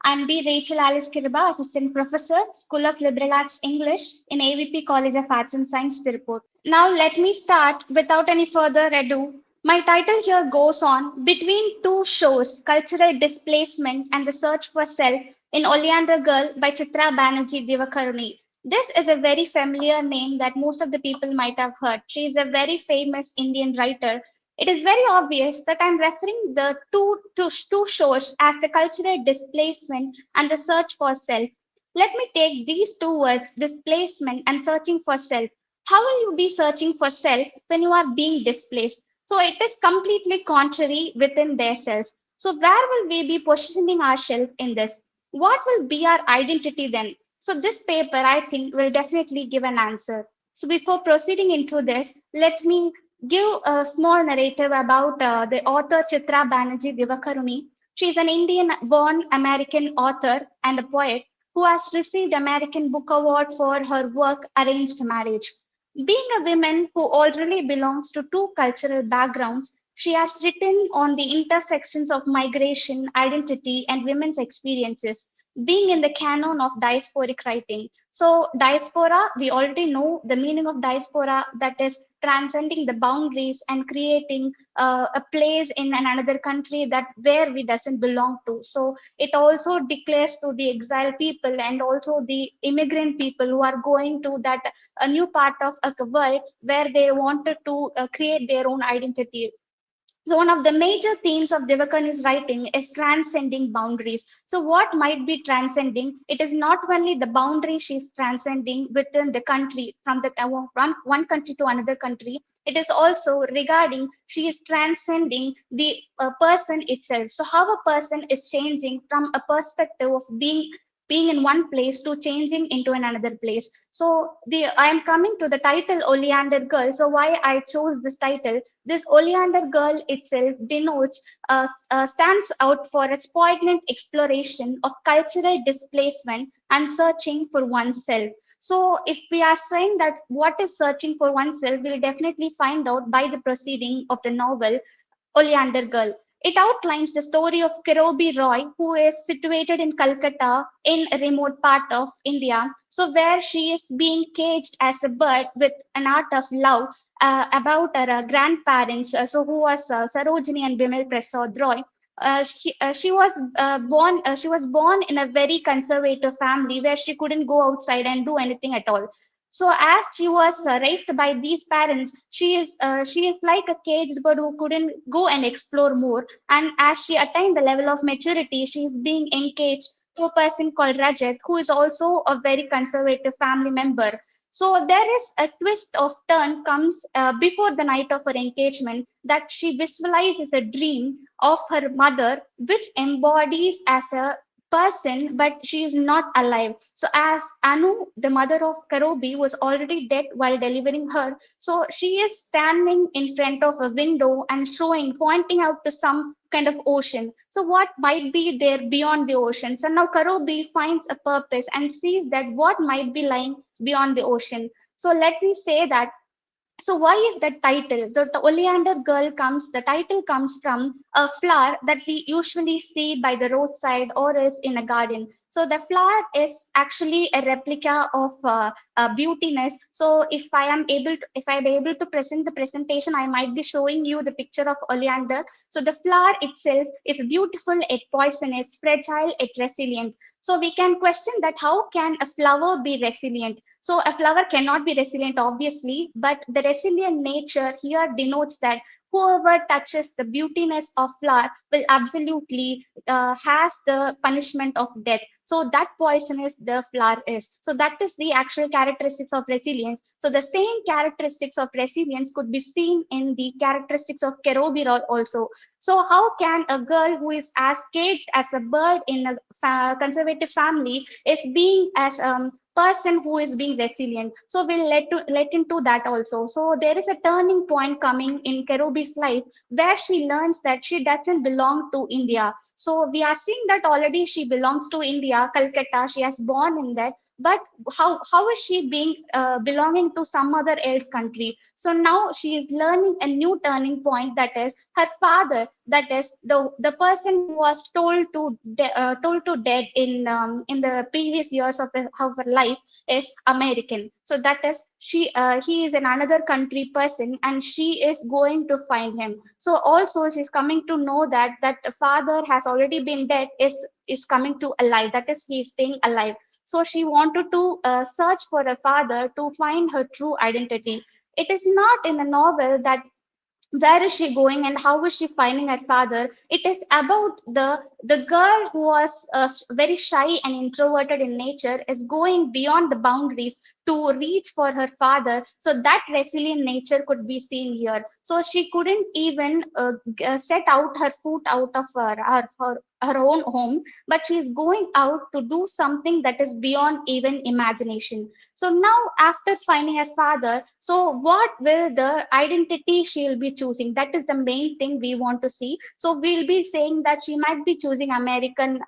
I'm D. Rachel Alice Kiriba, Assistant Professor, School of Liberal Arts English in AVP College of Arts and Science, Tirupur. Now, let me start without any further ado. My title here goes on Between Two Shores Cultural Displacement and the Search for Self in Oleander Girl by Chitra Banerjee Divakaruni. This is a very familiar name that most of the people might have heard. She is a very famous Indian writer. It is very obvious that I'm referring the two shores as the cultural displacement and the search for self. Let me take these two words, displacement and searching for self. How will you be searching for self when you are being displaced? So it is completely contrary within their selves. So where will we be positioning ourselves in this? What will be our identity then? So this paper, I think, will definitely give an answer. So before proceeding into this, let me give a small narrative about the author Chitra Banerjee Divakaruni. She is an Indian-born American author and a poet who has received American Book Award for her work Arranged Marriage. Being a woman who already belongs to two cultural backgrounds, she has written on the intersections of migration, identity, and women's experiences, being in the canon of diasporic writing. So, diaspora, we already know the meaning of diaspora, that is transcending the boundaries and creating a place in another country that where we doesn't belong to. So, it also declares to the exile people and also the immigrant people who are going to that a new part of a world where they wanted to create their own identity. So one of the major themes of Devakani's writing is transcending boundaries. So what might be transcending? It is not only the boundary she's transcending within the country from from one country to another country. It is also regarding she is transcending the person itself. So how a person is changing from a perspective of being in one place to changing into another place. So I am coming to the title Oleander Girl. So why I chose this title? This Oleander Girl itself denotes, stands out for its poignant exploration of cultural displacement and searching for oneself. So, if we are saying that what is searching for oneself, we'll definitely find out by the proceeding of the novel Oleander Girl. It outlines the story of Kirobi Roy, who is situated in Calcutta in a remote part of India. So, where she is being caged as a bird with an art of love about her grandparents, so who was Sarojini and Bimal Prasad Roy. She was born. She was born in a very conservative family where she couldn't go outside and do anything at all. So as she was raised by these parents, she is like a caged bird who couldn't go and explore more. And as she attained the level of maturity, she is being engaged to a person called Rajat, who is also a very conservative family member. So there is a twist of turn comes before the night of her engagement, that she visualizes a dream of her mother, which embodies as a person, but she is not alive. So as Anu, the mother of Karobi, was already dead while delivering her, so she is standing in front of a window and showing, pointing out to some kind of ocean. So what might be there beyond the ocean? So now Karobi finds a purpose and sees that what might be lying beyond the ocean. So let me say that, so why is that title? The oleander girl comes, the title comes from a flower that we usually see by the roadside or is in a garden. So the flower is actually a replica of beautiness. So if I'm able to present the presentation, I might be showing you the picture of oleander. So the flower itself is beautiful, it poisonous, fragile, it resilient. So we can question that how can a flower be resilient? So a flower cannot be resilient, obviously, but the resilient nature here denotes that whoever touches the beautiness of flower will absolutely has the punishment of death. So that poisonous the flower is. So that is the actual characteristics of resilience. So the same characteristics of resilience could be seen in the characteristics of Kerobira also. So how can a girl who is as caged as a bird in a conservative family is being as person who is being resilient? So we'll let into that also. So there is a turning point coming in Kerubi's life where she learns that she doesn't belong to India. So we are seeing that already she belongs to India, Calcutta. She has born in that, but how is she being belonging to some other else country? So now she is learning a new turning point, that is her father, that is the person who was told to dead in the previous years of her life, is American. So that is he is an another country person and she is going to find him. So also she's coming to know that that father has already been dead, is coming to alive, that is he is staying alive. So she wanted to search for a father to find her true identity. It is not in the novel that where is she going and how is she finding her father. It is about the girl who was very shy and introverted in nature is going beyond the boundaries to reach for her father. So that resilient nature could be seen here. So she couldn't even set out her foot out of her own home, but she is going out to do something that is beyond even imagination. So now, after finding her father, so what will the identity she'll be choosing? That is the main thing we want to see. So we'll be saying that she might be choosing American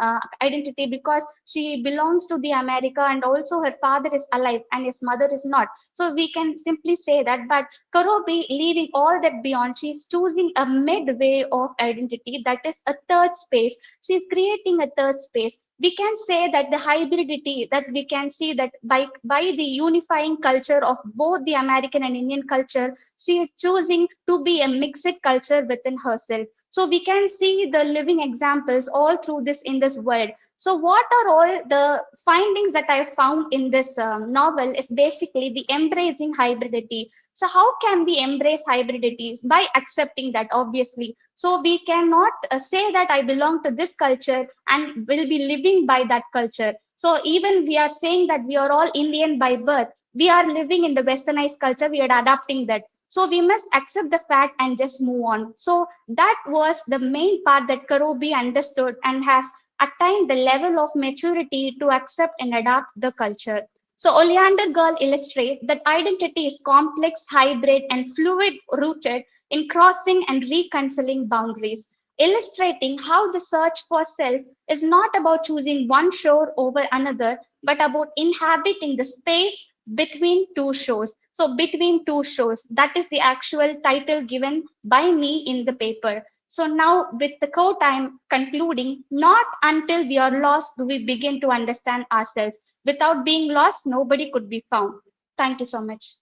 identity because she belongs to the America, and also her father is alive and his mother is not. So we can simply say that. But Karobi, leaving all that beyond, she's choosing a midway of identity, that is a third space. She's creating a third space. We can say that the hybridity that we can see that by the unifying culture of both the American and Indian culture, she is choosing to be a mixed culture within herself. So we can see the living examples all through this in this world. So what are all the findings that I found in this novel is basically the embracing hybridity. So how can we embrace hybridity? By accepting that, obviously. So we cannot say that I belong to this culture and will be living by that culture. So even we are saying that we are all Indian by birth, we are living in the westernized culture, we are adapting that. So we must accept the fact and just move on. So that was the main part that Karobi understood and has attained the level of maturity to accept and adapt the culture. So Oleander Girl illustrates that identity is complex, hybrid, and fluid, rooted in crossing and reconciling boundaries, illustrating how the search for self is not about choosing one shore over another, but about inhabiting the space between two shores. So, between two shores, that is the actual title given by me in the paper. So, now with the quote, I'm concluding, not until we are lost do we begin to understand ourselves. Without being lost, nobody could be found. Thank you so much.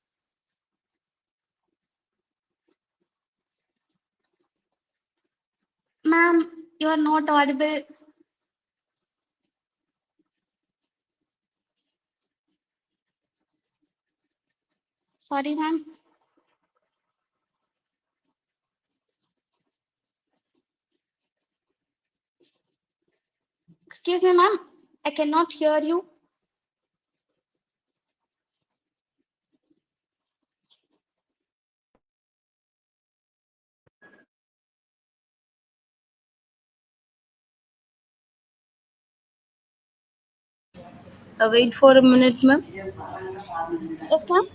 Ma'am, you are not audible. Sorry, ma'am. Excuse me, ma'am. I cannot hear you. Wait for a minute, ma'am. Yes, ma'am.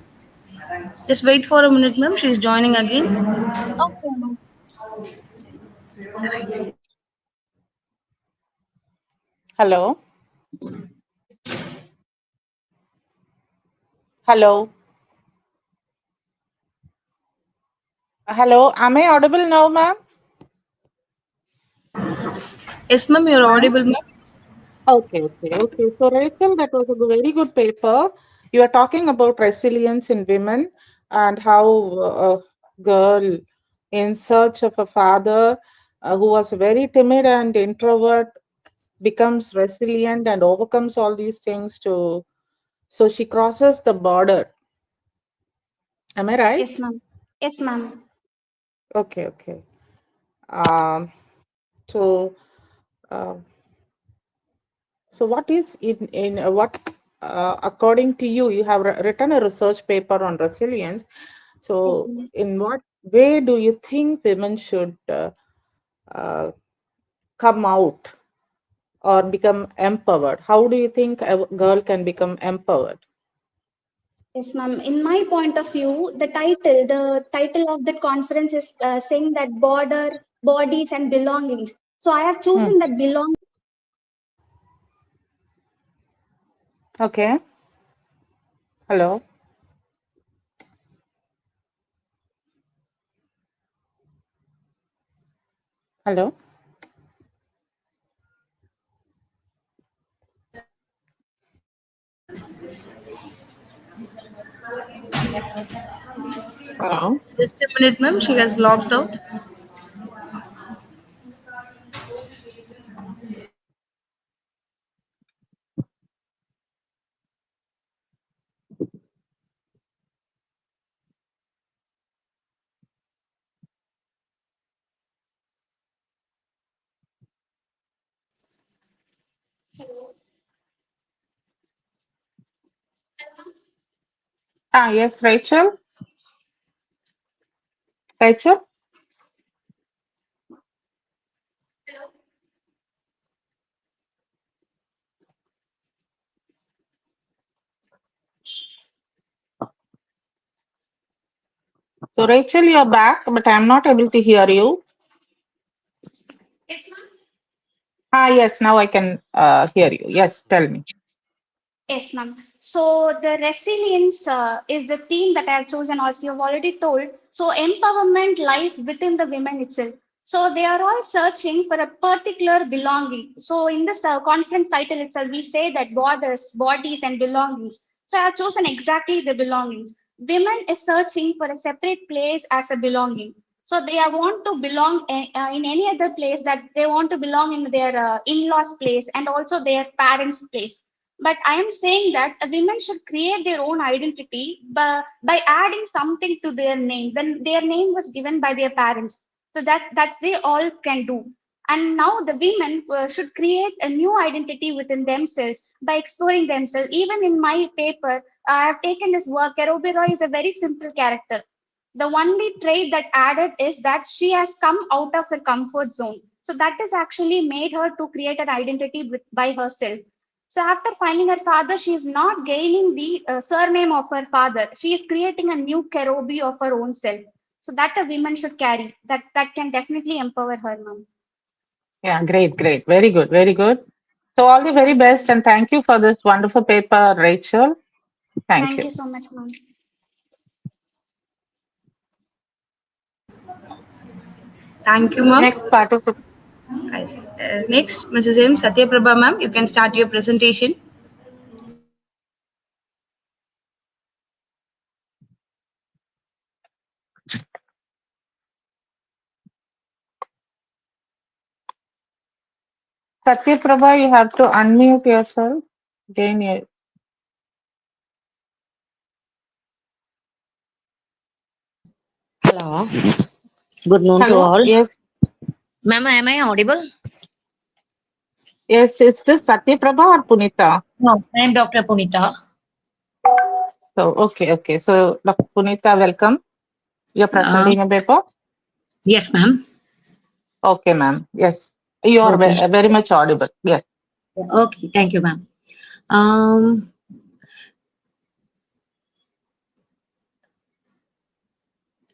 Just wait for a minute, ma'am. She's joining again. Okay, ma'am. Hello. Hello. Hello. Am I audible now, ma'am? Yes, ma'am, you're Ma'am? audible, ma'am. Okay. So, Rachel, that was a very good paper. You are talking about resilience in women and how a girl in search of a father who was very timid and introvert becomes resilient and overcomes all these things to, so she crosses the border. Am I right? Yes, ma'am. Yes, ma'am. Okay. Um, so, uh, so what is in what according to you, you have written a research paper on resilience. Yes, So, ma'am. in what way do you think women should uh, come out or become empowered? How do you think a girl can become empowered? Yes, ma'am. In my point of view, the title of the conference is saying that border, bodies, and belongings. So I have Hmm. chosen that belong. Okay. Hello. Hello. Hello. Just a minute, ma'am. She has logged out. Yes, Rachel. Rachel. So, Rachel, you're back, but I'm not able to hear you. Yes, ma'am. Yes, now I can hear you. Yes, tell me. Yes, ma'am. So the resilience is the theme that I have chosen, as you have already told. So empowerment lies within the women itself. So they are all searching for a particular belonging. So in this conference title itself, we say that borders, bodies, and belongings. So I have chosen exactly the belongings. Women is searching for a separate place as a belonging. So they want to belong in any other place, that they want to belong in their in-laws place and also their parents' place. But I am saying that women should create their own identity by adding something to their name. Then their name was given by their parents. So that's they all can do. And now the women should create a new identity within themselves by exploring themselves. Even in my paper, I have taken this work. Kerobi Roy is a very simple character. The only trait that added is that she has come out of her comfort zone. So that has actually made her to create an identity by herself. So after finding her father, she is not gaining the surname of her father. She is creating a new Kerobi of her own self. So that a woman should carry. That can definitely empower her, ma'am. Yeah, great. Very good. So, all the very Thank you, best, ma'am. and thank you for this wonderful paper, Rachel. Thank Thank you. you so much, ma'am. Thank you, ma'am. Next participant. Next, Mrs. M. Satyaprabha, ma'am, you can start your presentation. Satyaprabha, you have to unmute yourself. Gain your. Hello. Good noon to Hello. all. Yes. Ma'am, am I audible? Yes, is this Satyaprabha or Punita? No, I am Dr. Punita. So, okay. So, Dr. Punita, welcome. You're presenting a paper? Yes, ma'am. Okay, ma'am. Yes. You are Okay. very much audible. Yes. Okay, thank you, ma'am.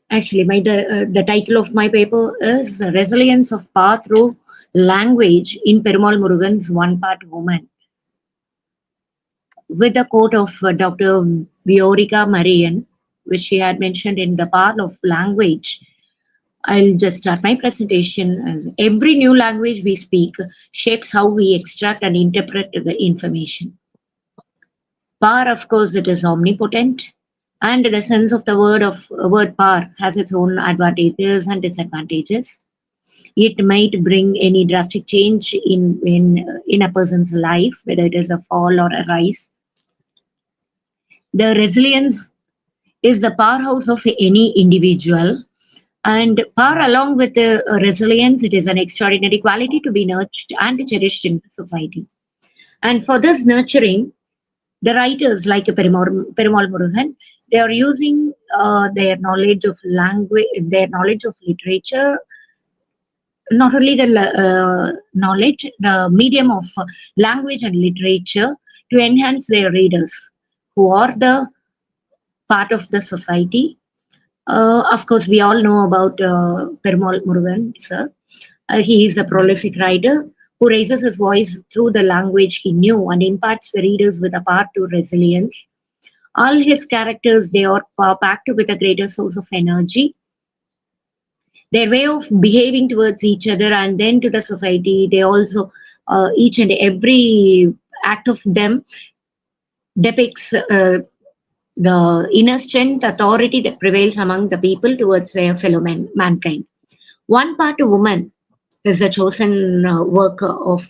Actually, the title of my paper is Resilience of Power Through Language in Perumal Murugan's One Part Woman, with a quote of Dr. Viorica Marian, which she had mentioned in the part of language. I'll just start my presentation as every new language we speak shapes how we extract and interpret the information. Power, of course, it is omnipotent, and the sense of the word power has its own advantages and disadvantages. It might bring any drastic change in a person's life, whether it is a fall or a rise. The resilience is the powerhouse of any individual, and power, along with the resilience, it is an extraordinary quality to be nurtured and cherished in society. And for this nurturing, the writers like Perumal Murugan, they are using their knowledge of language, their knowledge of literature, not only the knowledge, the medium of language and literature to enhance their readers, who are the part of the society. Of course, we all know about Perumal Murugan, sir. He is a prolific writer who raises his voice through the language he knew and imparts the readers with a path to resilience. All his characters, they are packed with a greater source of energy. Their way of behaving towards each other and then to the society, they also, each and every act of them depicts the inner strength, authority that prevails among the people towards their fellow mankind. One Part Woman is a chosen work of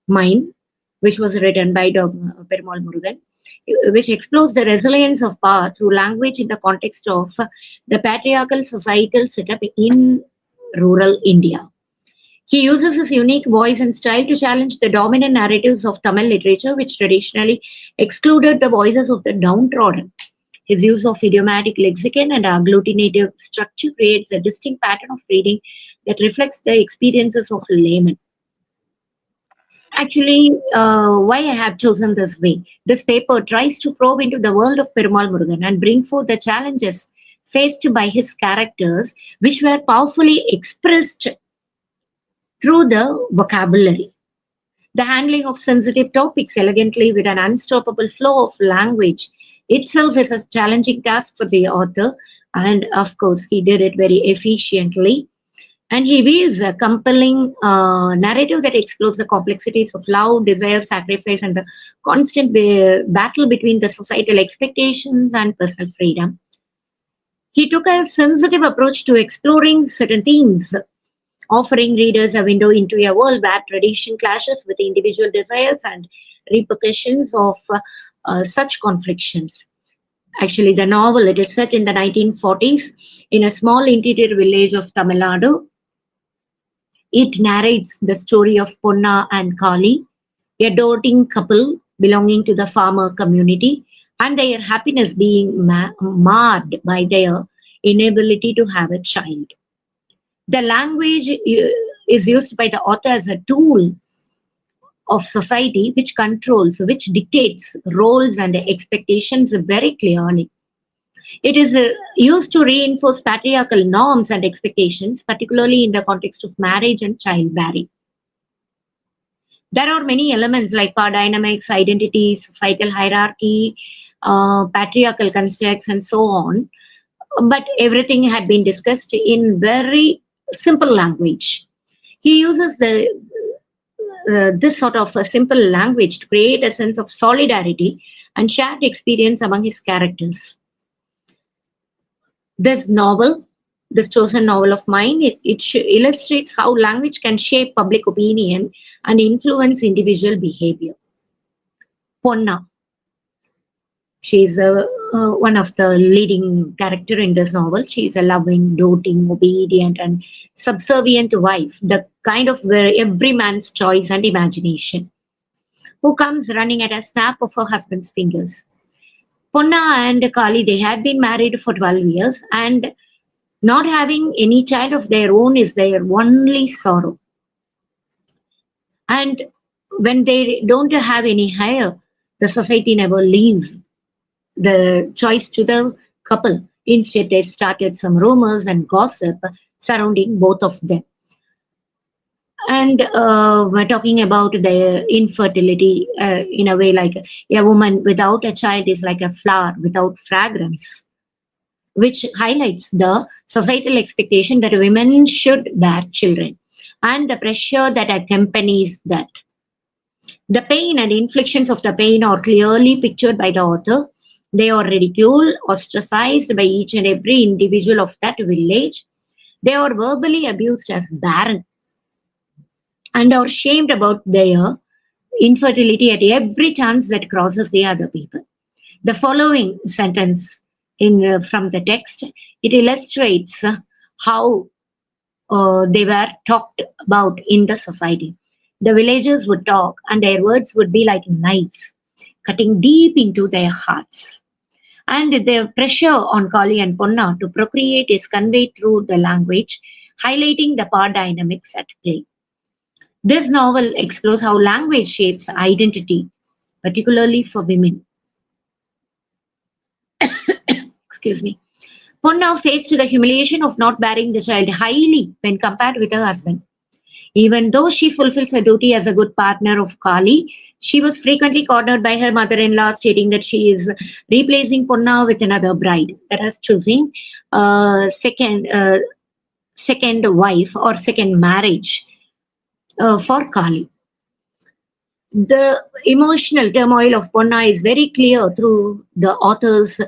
mine, which was written by Perumal Murugan, which explores the resilience of power through language in the context of the patriarchal societal setup in rural India. He uses his unique voice and style to challenge the dominant narratives of Tamil literature, which traditionally excluded the voices of the downtrodden. His use of idiomatic lexicon and agglutinative structure creates a distinct pattern of reading that reflects the experiences of laymen. Actually, why I have chosen this way? This paper tries to probe into the world of Perumal Murugan and bring forth the challenges faced by his characters, which were powerfully expressed through the vocabulary. The handling of sensitive topics elegantly with an unstoppable flow of language itself is a challenging task for the author, and of course, he did it very efficiently. And he weaves a compelling narrative that explores the complexities of love, desire, sacrifice, and the constant battle between the societal expectations and personal freedom. He took a sensitive approach to exploring certain themes, offering readers a window into a world where tradition clashes with individual desires and repercussions of such conflicts. Actually, the novel, it is set in the 1940s in a small interior village of Tamil Nadu. It narrates the story of Ponna and Kali, a doting couple belonging to the farmer community, and their happiness being marred by their inability to have a child. The language is used by the author as a tool of society which controls, which dictates roles and expectations very clearly. It is used to reinforce patriarchal norms and expectations, particularly in the context of marriage and childbearing. There are many elements like power dynamics, identity, societal hierarchy, patriarchal constructs, and so on. But everything had been discussed in very simple language. He uses this sort of a simple language to create a sense of solidarity and shared experience among his characters. This novel, this chosen novel of mine, it illustrates how language can shape public opinion and influence individual behavior. Ponna, she is one of the leading character in this novel. She is a loving, doting, obedient, and subservient wife. The kind of every man's choice and imagination, who comes running at a snap of her husband's fingers. Ponna and Kali, they had been married for 12 years, and not having any child of their own is their only sorrow. And when they don't have any heir, the society never leaves the choice to the couple. Instead, they started some rumors and gossip surrounding both of them. And we're talking about the infertility in a way like a woman without a child is like a flower without fragrance, which highlights the societal expectation that women should bear children and the pressure that accompanies that. The pain and inflictions of the pain are clearly pictured by the author. They are ridiculed, ostracized by each and every individual of that village. They are verbally abused as barren and are shamed about their infertility at every chance that crosses the other people. The following sentence from the text, it illustrates how they were talked about in the society. The villagers would talk, and their words would be like knives, cutting deep into their hearts. And the pressure on Kali and Ponna to procreate is conveyed through the language, highlighting the power dynamics at play. This novel explores how language shapes identity, particularly for women. Excuse me. Ponna faced the humiliation of not bearing the child highly when compared with her husband. Even though she fulfills her duty as a good partner of Kali, she was frequently cornered by her mother-in-law, stating that she is replacing Ponna with another bride, that is choosing second wife or second marriage for Kali. The emotional turmoil of Ponna is very clear through the author's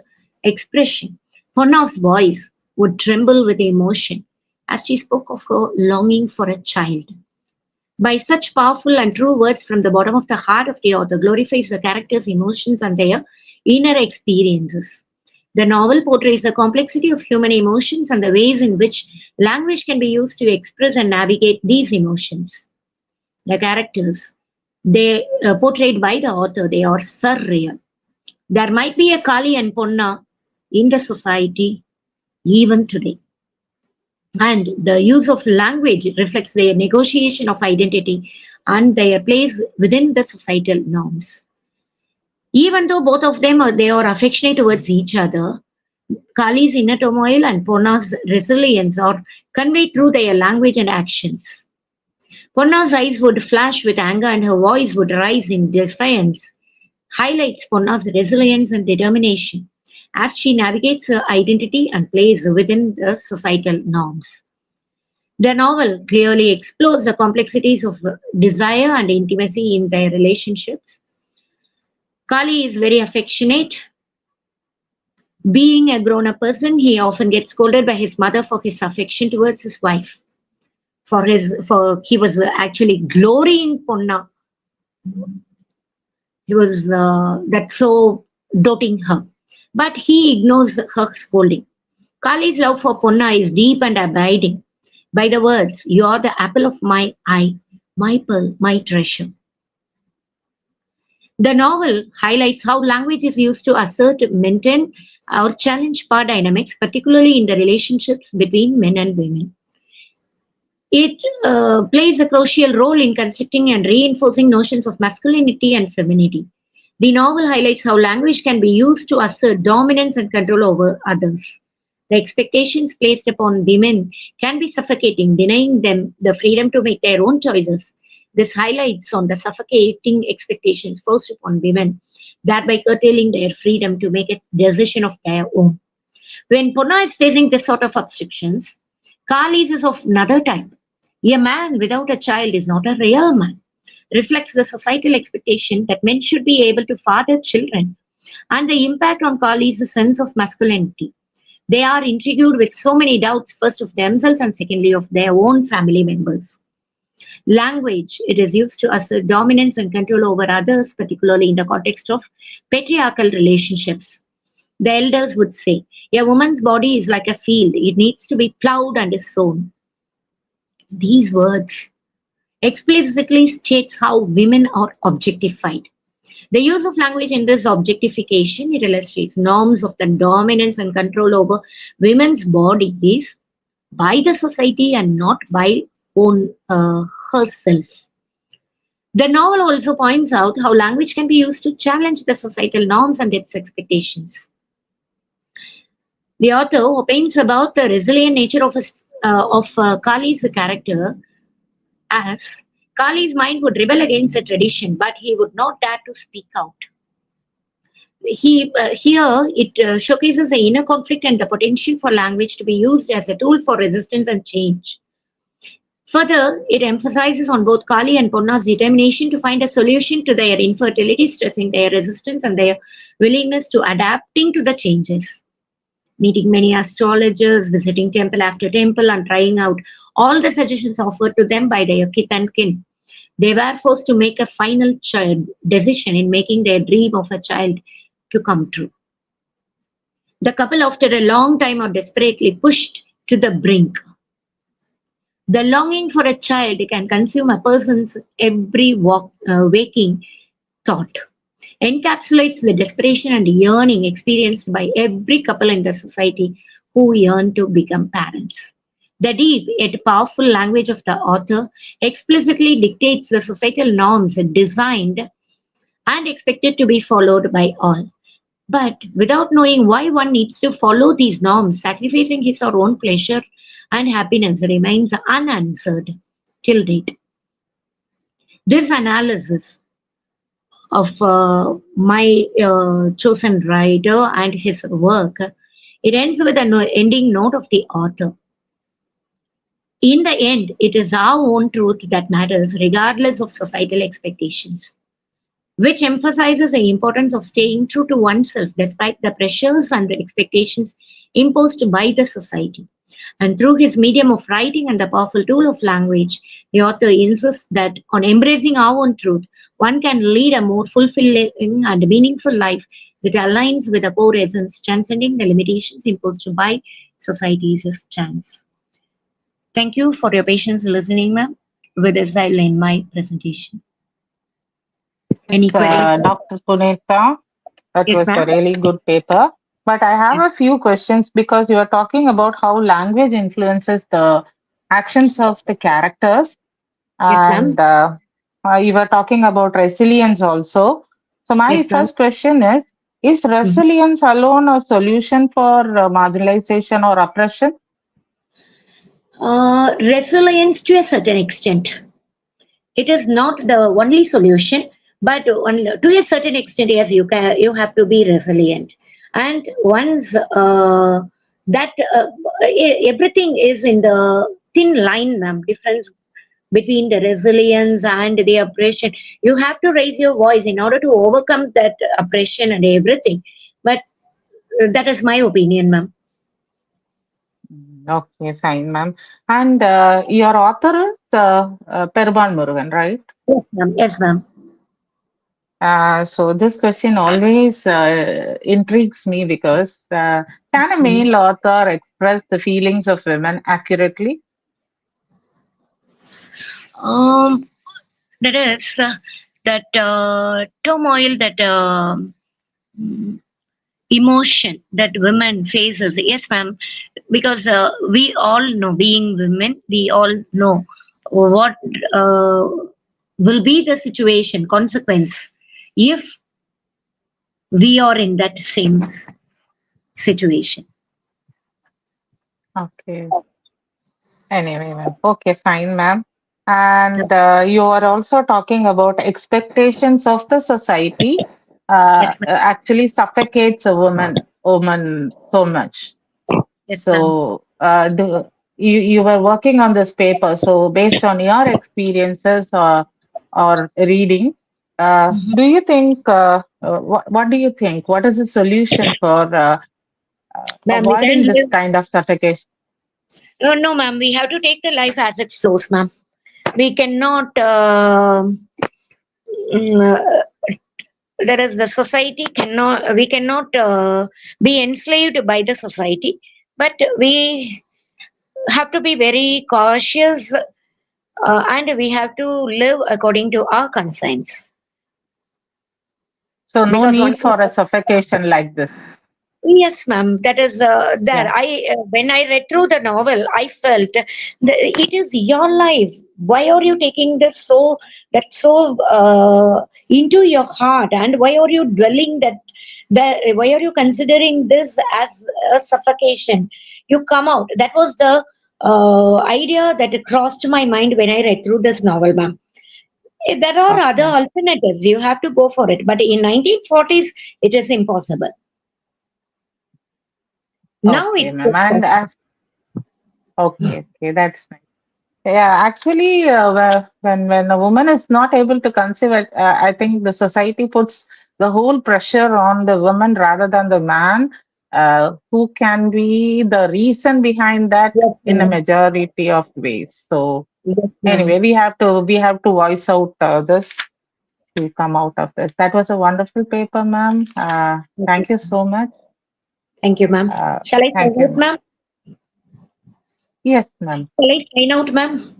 expression. Ponna's voice would tremble with emotion as she spoke of her longing for a child. By such powerful and true words from the bottom of the heart of the author glorifies the characters' emotions and their inner experiences. The novel portrays the complexity of human emotions and the ways in which language can be used to express and navigate these emotions. The characters, they portrayed by the author, they are surreal. There might be a Kali and Ponna in the society even today. And the use of language reflects their negotiation of identity and their place within the societal norms. Even though both of them they are affectionate towards each other, Kali's inner turmoil and Ponna's resilience are conveyed through their language and actions. Ponna's eyes would flash with anger and her voice would rise in defiance, highlights Ponna's resilience and determination as she navigates her identity and plays within the societal norms. The novel clearly explores the complexities of desire and intimacy in their relationships. Kali is very affectionate. Being a grown-up person, he often gets scolded by his mother for his affection towards his wife. He was actually glorying Ponna. He was that so doting her. But he ignores her scolding. Kali's love for Ponna is deep and abiding. By the words, "You are the apple of my eye, my pearl, my treasure." The novel highlights how language is used to assert, maintain, or challenge power dynamics, particularly in the relationships between men and women. It plays a crucial role in constructing and reinforcing notions of masculinity and femininity. The novel highlights how language can be used to assert dominance and control over others. The expectations placed upon women can be suffocating, denying them the freedom to make their own choices. This highlights on the suffocating expectations forced upon women, thereby curtailing their freedom to make a decision of their own. When Ponna is facing this sort of obstructions, Kali's is of another type. A man without a child is not a real man. Reflects the societal expectation that men should be able to father children and the impact on Kali's sense of masculinity. They are intrigued with so many doubts, first of themselves and secondly of their own family members. Language, it is used to assert dominance and control over others, particularly in the context of patriarchal relationships. The elders would say, a woman's body is like a field. It needs to be plowed and sown. These words explicitly states how women are objectified. The use of language in this objectification, it illustrates norms of the dominance and control over women's bodies by the society and not by own herself. The novel also points out how language can be used to challenge the societal norms and its expectations. The author opines about the resilient nature of Kali's character, as Kali's mind would rebel against the tradition, but he would not dare to speak out. Here it showcases the inner conflict and the potential for language to be used as a tool for resistance and change. Further, it emphasizes on both Kali and Ponna's determination to find a solution to their infertility, stressing their resistance and their willingness to adapting to the changes. Meeting many astrologers, visiting temple after temple, and trying out all the suggestions offered to them by their kith and kin, they were forced to make a final decision in making their dream of a child to come true. The couple, after a long time, are desperately pushed to the brink. The longing for a child can consume a person's every waking thought, encapsulates the desperation and yearning experienced by every couple in the society who yearn to become parents. The deep yet powerful language of the author explicitly dictates the societal norms designed and expected to be followed by all. But without knowing why one needs to follow these norms, sacrificing his or own pleasure and happiness remains unanswered till date. This analysis of my chosen writer and his work, it ends with an ending note of the author. In the end, it is our own truth that matters regardless of societal expectations, which emphasizes the importance of staying true to oneself despite the pressures and the expectations imposed by the society. And through his medium of writing and the powerful tool of language, the author insists that on embracing our own truth, one can lead a more fulfilling and meaningful life that aligns with the core essence, transcending the limitations imposed by society's stance. Thank you for your patience listening, ma'am. With this, I'll end my presentation. Any queries? Dr. Punita, that Yes, was a ma'am. really good paper. But I have Yes. a few questions because you are talking about how language influences the actions of the characters, Yes, ma'am. and you were talking about resilience also. So my Yes, ma'am. first question is Mhm. resilience alone a solution for marginalization or oppression? Resilience to a certain extent. It is not the only solution, but to a certain extent, yes, you have to be resilient. And once that everything is in the thin line, ma'am, difference between the resilience and the oppression. You have to raise your voice in order to overcome that oppression and everything. But that is my opinion, ma'am. Okay, fine, ma'am. And your author is Perumal Murugan, right? Yes, ma'am. Yes, ma'am. So this question always intrigues me because can a male author express the feelings of women accurately? Um, that is that turmoil, that emotion that women faces. Yes, ma'am. Because we all know, being women, we all know what will be the situation, consequence, if we are in that same situation. Okay. Anyway, ma'am. Okay, fine, ma'am. And you are also talking about expectations of the society Yes, ma'am. actually suffocates a woman so much. Yes, ma'am. So you were working on this paper. So based on your experiences or reading, do you think what do you think? What is the solution for Ma'am, we avoiding can't this live. kind of suffocation? No, ma'am. We have to take the life as it flows, ma'am. We cannot. Mm, there is the society cannot. We cannot be enslaved by the society, but we have to be very cautious and we have to live according to our conscience. So no Because one need for a suffocation like this. Yes, ma'am. That is there. Yeah. I when I read through the novel, I felt it is your life. Why are you taking this so into your heart, and why are you dwelling that? Why are you considering this as a suffocation? You come out. That was the idea that crossed my mind when I read through this novel, ma'am. There are other Okay. alternatives. You have to go for it, but in 1940s, it is impossible. Now Okay, it's ma'am. And okay, okay, that's nice. Yeah, actually, when a woman is not able to conceive, I think the society puts the whole pressure on the woman rather than the man, who can be the reason behind that yes, in a ma'am. majority of ways. So Yes, ma'am. anyway, we have to voice out this to come out of this. That was a wonderful paper, ma'am. Okay. Thank you so much. Thank you, ma'am. Uh, Shall I Thank sign out, you. ma'am? Yes, ma'am. Shall I sign out, ma'am?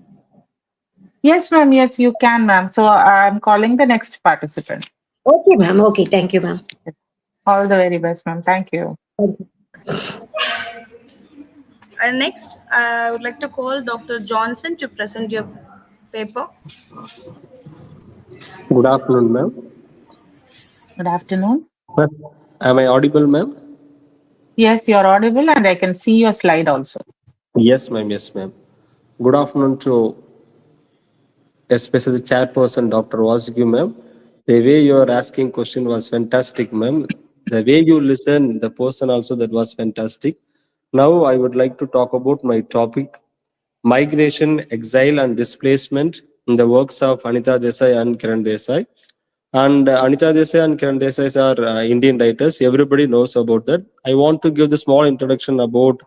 Yes, ma'am. Yes, you can, ma'am. So I'm calling the next participant. Okay, ma'am. Okay, thank you, ma'am. All the very best, ma'am. Thank you. Thank you. And next, I would like to call Dr. Johnson to present your paper. Good afternoon, ma'am. Good afternoon. Ma'am, am I audible, ma'am? Yes, you're audible, and I can see your slide also. Yes, ma'am. Yes, ma'am. Good afternoon to especially chairperson Dr. Vasuhi, ma'am. The way you are asking question was fantastic, ma'am. The way you listen, the person also that was fantastic. Now I would like to talk about my topic: migration, exile, and displacement in the works of Anita Desai and Kiran Desai. And Anita Desai and Kiran Desai are Indian writers. Everybody knows about that. I want to give the small introduction about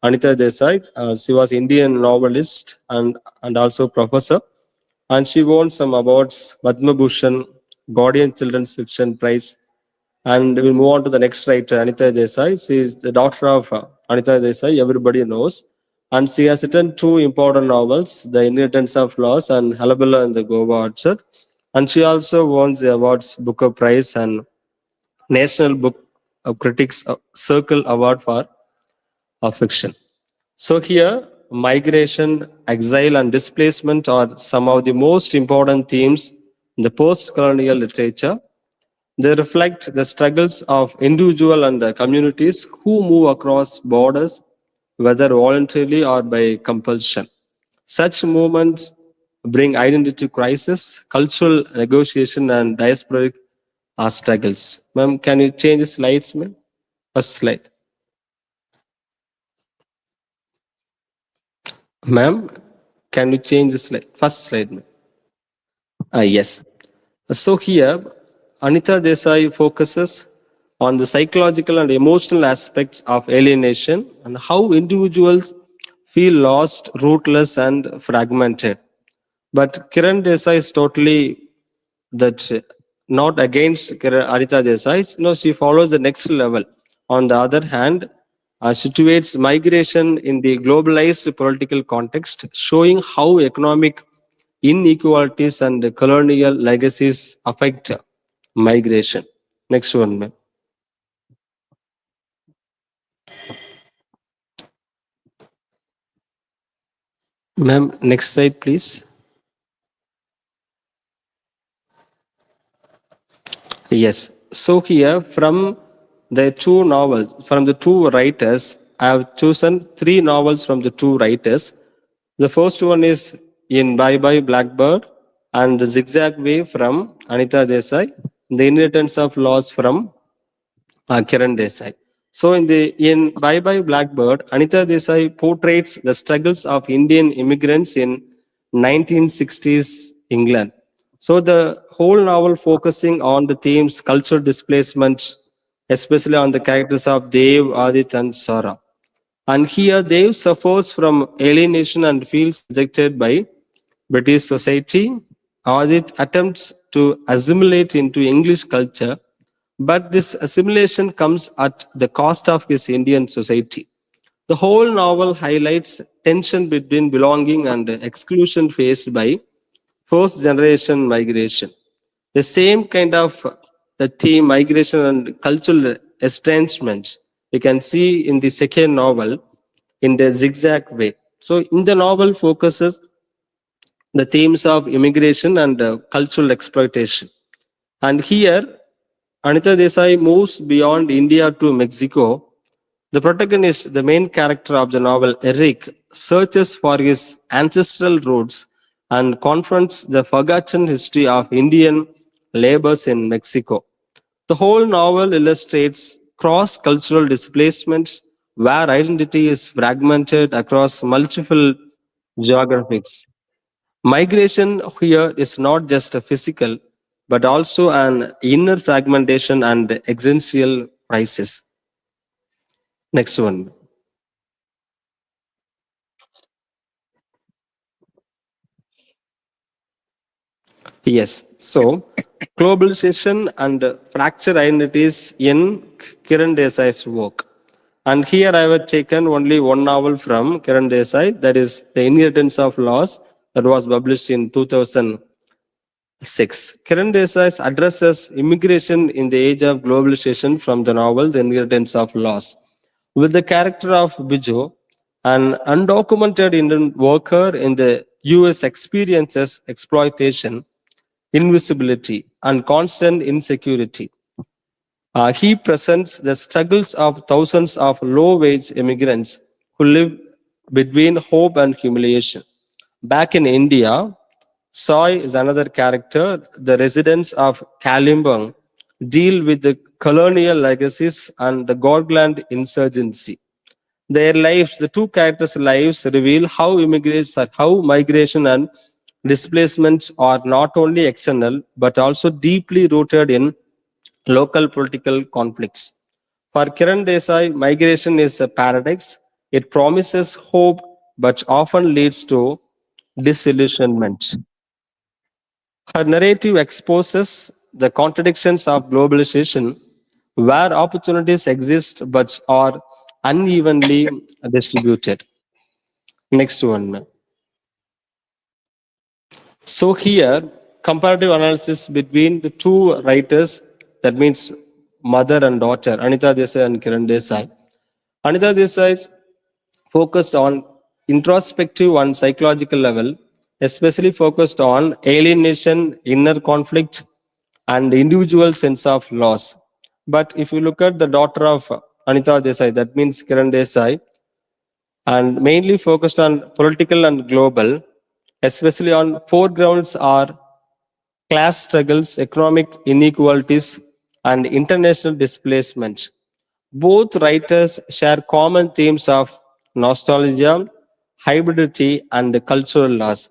Anita Desai. She was Indian novelist and also professor. And she won some awards, Padma Bhushan, Guardian Children's Fiction Prize. And we'll move on to the next writer, Anita Desai. She is the daughter of Anita Desai, everybody knows. And she has written two important novels, The Inheritance of Loss and Halabala in the Goa Orchard. And she also won the awards Booker Prize and National Book of Critics Circle Award for Fiction. So here, migration, exile, and displacement are some of the most important themes in the post-colonial literature. They reflect the struggles of individual and communities who move across borders, whether voluntarily or by compulsion. Such movements bring identity crisis, cultural negotiation, and diasporic struggles. Ma'am, can you change the slides, ma'am? First slide. Ma'am, can you change the slide? First slide, ma'am. Yes. So here, Anita Desai focuses on the psychological and emotional aspects of alienation and how individuals feel lost, rootless, and fragmented. But Kiran Desai is totally that not against Anita Desai. No, she follows the next level. On the other hand, situates migration in the globalized political context, showing how economic inequalities and colonial legacies affect migration. Next one, ma'am. Ma'am, next slide, please. Yes. So here, from the two novels, from the two writers, I have chosen three novels from the two writers. The first one is in Bye Bye Blackbird and The Zigzag Way from Anita Desai, The Inheritance of Loss from Kiran Desai. So in Bye Bye Blackbird, Anita Desai portrays the struggles of Indian immigrants in 1960s England. So the whole novel focusing on the themes cultural displacement, especially on the characters of Dev, Adit, and Sara. And here Dev suffers from alienation and feels rejected by British society. Adit attempts to assimilate into English culture, but this assimilation comes at the cost of his Indian society. The whole novel highlights tension between belonging and exclusion faced by first generation migration. The same kind of the theme, migration and cultural estrangement, you can see in the second novel in the zigzag way. So in the novel focuses the themes of immigration and cultural exploitation. And here, Anita Desai moves beyond India to Mexico. The protagonist, the main character of the novel, Eric, searches for his ancestral roots and confronts the forgotten history of Indian labors in Mexico. The whole novel illustrates cross cultural displacement where identity is fragmented across multiple geographies. Migration here is not just a physical, but also an inner fragmentation and existential crisis. Next one. Yes. So, globalization and fractured identities in Kiran Desai's work. And here I have taken only one novel from Kiran Desai, that is The Inheritance of Loss, that was published in 2006. Kiran Desai addresses immigration in the age of globalization from the novel The Inheritance of Loss. With the character of Bijo, an undocumented Indian worker in the US experiences exploitation, invisibility, and constant insecurity. He presents the struggles of thousands of low wage immigrants who live between hope and humiliation. Back in India, Soy is another character. The residents of Kalimbang deal with the colonial legacies and the Gorgland insurgency. Their lives, the two characters' lives reveal how migration and displacements are not only external but also deeply rooted in local political conflicts. For Kiran Desai, migration is a paradox. It promises hope but often leads to disillusionment. Her narrative exposes the contradictions of globalization, where opportunities exist but are unevenly distributed. Next one. So here, comparative analysis between the two writers, that means mother and daughter, Anita Desai and Kiran Desai. Anita Desai is focused on introspective and psychological level, especially focused on alienation, inner conflict, and individual sense of loss. But if you look at the daughter of Anita Desai, that means Kiran Desai, and mainly focused on political and global, especially on foregrounds are class struggles, economic inequalities, and international displacement. Both writers share common themes of nostalgia, hybridity, and cultural loss.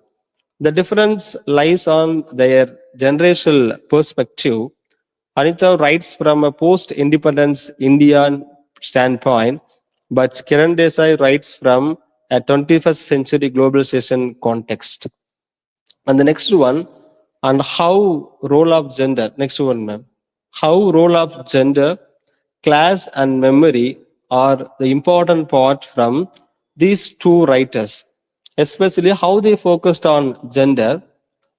The difference lies on their generational perspective. Anita writes from a post independence Indian standpoint, but Kiran Desai writes from a 21st century globalization context. And the next one, and how role of gender. Next one, ma'am. How role of gender, class, and memory are the important part from these two writers, especially how they focused on gender.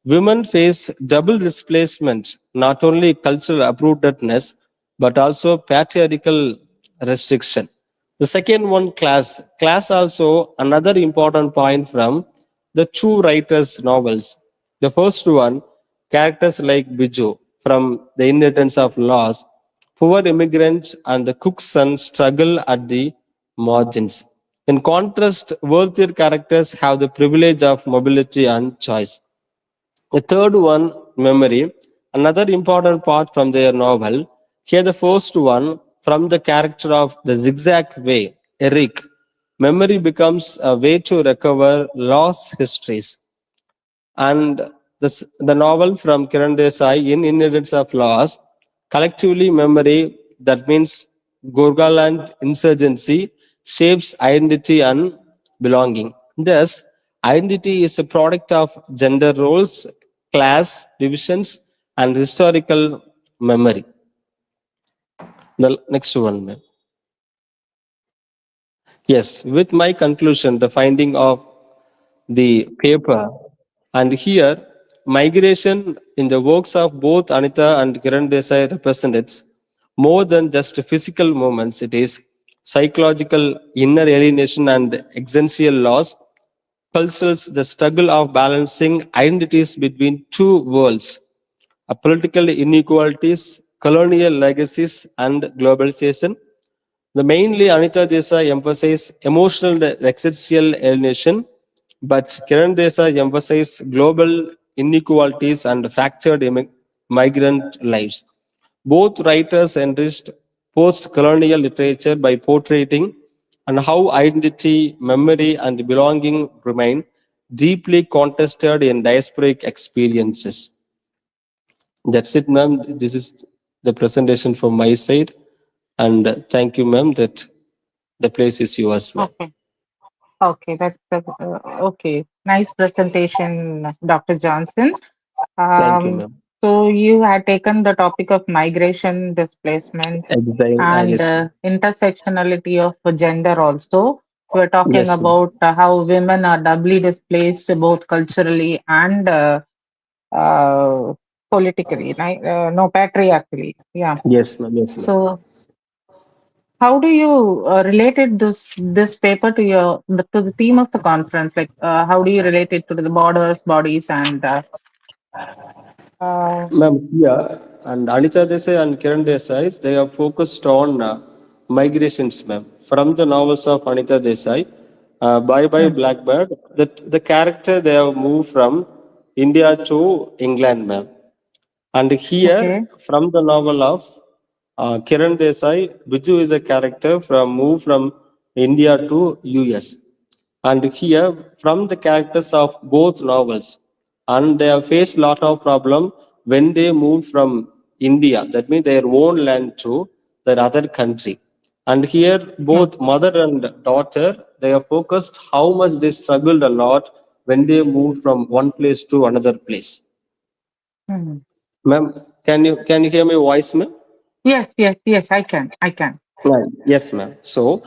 Women face double displacement, not only cultural uprootedness, but also patriarchal restriction. The second one, class. Class also another important point from the two writers' novels. The first one, characters like Biju from The Inheritance of Loss, poor immigrants and the cook's son struggle at the margins. In contrast, wealthier characters have the privilege of mobility and choice. The third one, memory, another important part from their novel. Here, the first one, from the character of the zigzag way, Eric. Memory becomes a way to recover lost histories. And the novel from Kiran Desai, In Inheritance of Loss, collectively memory, that means Gorgaland insurgency, shapes identity and belonging. Thus, identity is a product of gender roles, class divisions, and historical memory. The next one, ma'am. Yes, with my conclusion, the finding of the paper, and here migration in the works of both Anita and Kiran Desai represents more than just physical movements. It is psychological inner alienation and existential loss, pulses the struggle of balancing identities between two worlds, political inequalities, colonial legacies, and globalization. The mainly Anita Desai emphasizes emotional existential alienation, but Kiran Desai emphasizes global inequalities and fractured migrant lives. Both writers enriched post-colonial literature by portraying and how identity, memory, and belonging remain deeply contested in diasporic experiences. That's it, ma'am. This is the presentation from my side. And thank you, ma'am, that the place is yours, ma'am. Okay. Okay, okay. Nice presentation, Dr. Johnson. Thank you, Um, ma'am. so you had taken the topic of migration, displacement, Exile, and yes. intersectionality of gender also. We're talking Yes, ma'am. about how women are doubly displaced both culturally and uh, politically, right? No, patriarchally. Yeah. Yes, ma'am. Yes, ma'am. So how do you related this paper to to the theme of the conference? Like, how do you relate it to the borders, bodies, and uh, Ma'am, here, and Anita Desai and Kiran Desai, they are focused on migrations, ma'am. From the novels of Anita Desai, Bye Bye hmm, Blackbird, the character they have moved from India to England, ma'am. And okay, here, from the novel of Kiran Desai, Biju is a character from move from India to US. And here, from the characters of both novels, and they have faced lot of problem when they moved from India. That means their own land to their other country. And here, hmm, both mother and daughter, they are focused how much they struggled a lot when they moved from one place to another place. hmm. Ma'am, can you hear my voice, ma'am? Yes, yes, yes. I can. Right. Yes, ma'am. So,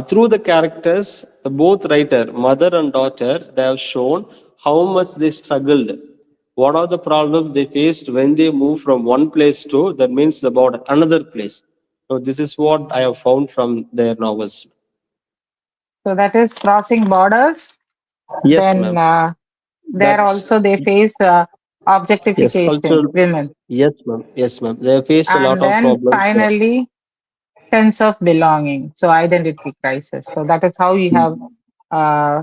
through the characters, both writer, mother and daughter, they have shown how much they struggled. What are the problems they faced when they moved from one place to, that means about another place. So, this is what I have found from their novels. So that is crossing borders. Yes, Then ma'am. there That's also they face yes, objectification, cultural. women, Yes, ma'am. Yes, ma'am. They have faced a lot and of then problems. finally sense of belonging. So identity crisis. So that is how you have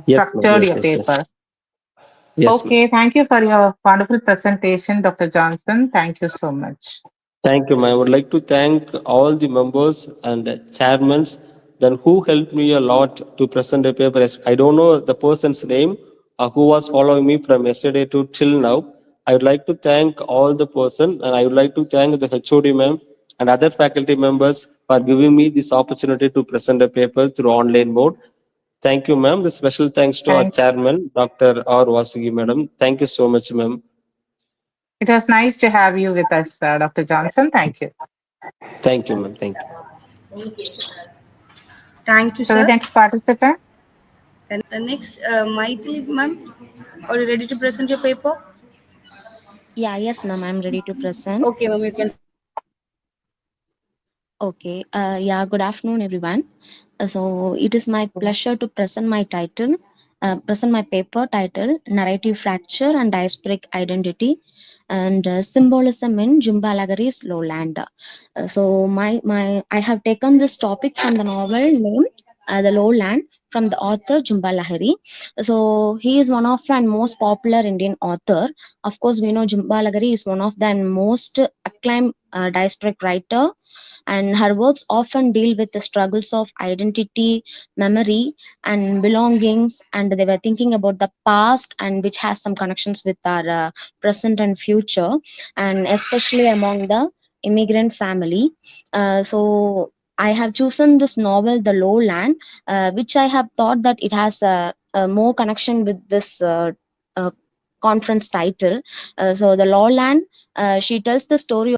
Yes, ma'am. structured Yes, your yes, yes. paper. Yes, ma'am. Okay, thank you for your wonderful presentation, Dr. Johnson. Thank you so much. Thank you, ma'am. I would like to thank all the members and the chairmen then who helped me a lot to present the paper. I don't know the person's name who was following me from yesterday to till now. I would like to thank all the person and I would like to thank the HOD ma'am and other faculty members for giving me this opportunity to present the paper through online mode. Thank you, ma'am. The special thanks to our Thank. chairman, Dr. R. Vasuhi, madam. Thank you so much, ma'am. It was nice to have you with us, Dr. Johnson. Thank you. Thank you, ma'am. Thank you. Thank you, So the sir. next participant. And next, Maithili, ma'am, are you ready to present your paper? Yeah, yes, ma'am. I'm ready to present. Okay, ma'am, you can. Okay. Yeah, good afternoon, everyone. So it is my pleasure to present my paper titled Narrative Fracture and Diasporic Identity and Symbolism in Jumbalagari's Lowland. I have taken this topic from the novel named The Lowland from the author Jumba Lahiri. So he is one of and most popular Indian author. Of course, we know Jumba Lahiri is one of the most acclaimed diasporic writer, and her works often deal with the struggles of identity, memory, and belongings, and they were thinking about the past and which has some connections with our present and future, and especially among the immigrant family. So I have chosen this novel The Lowland, which I have thought that it has a more connection with this uh, conference title. So The Lowland, she tells the story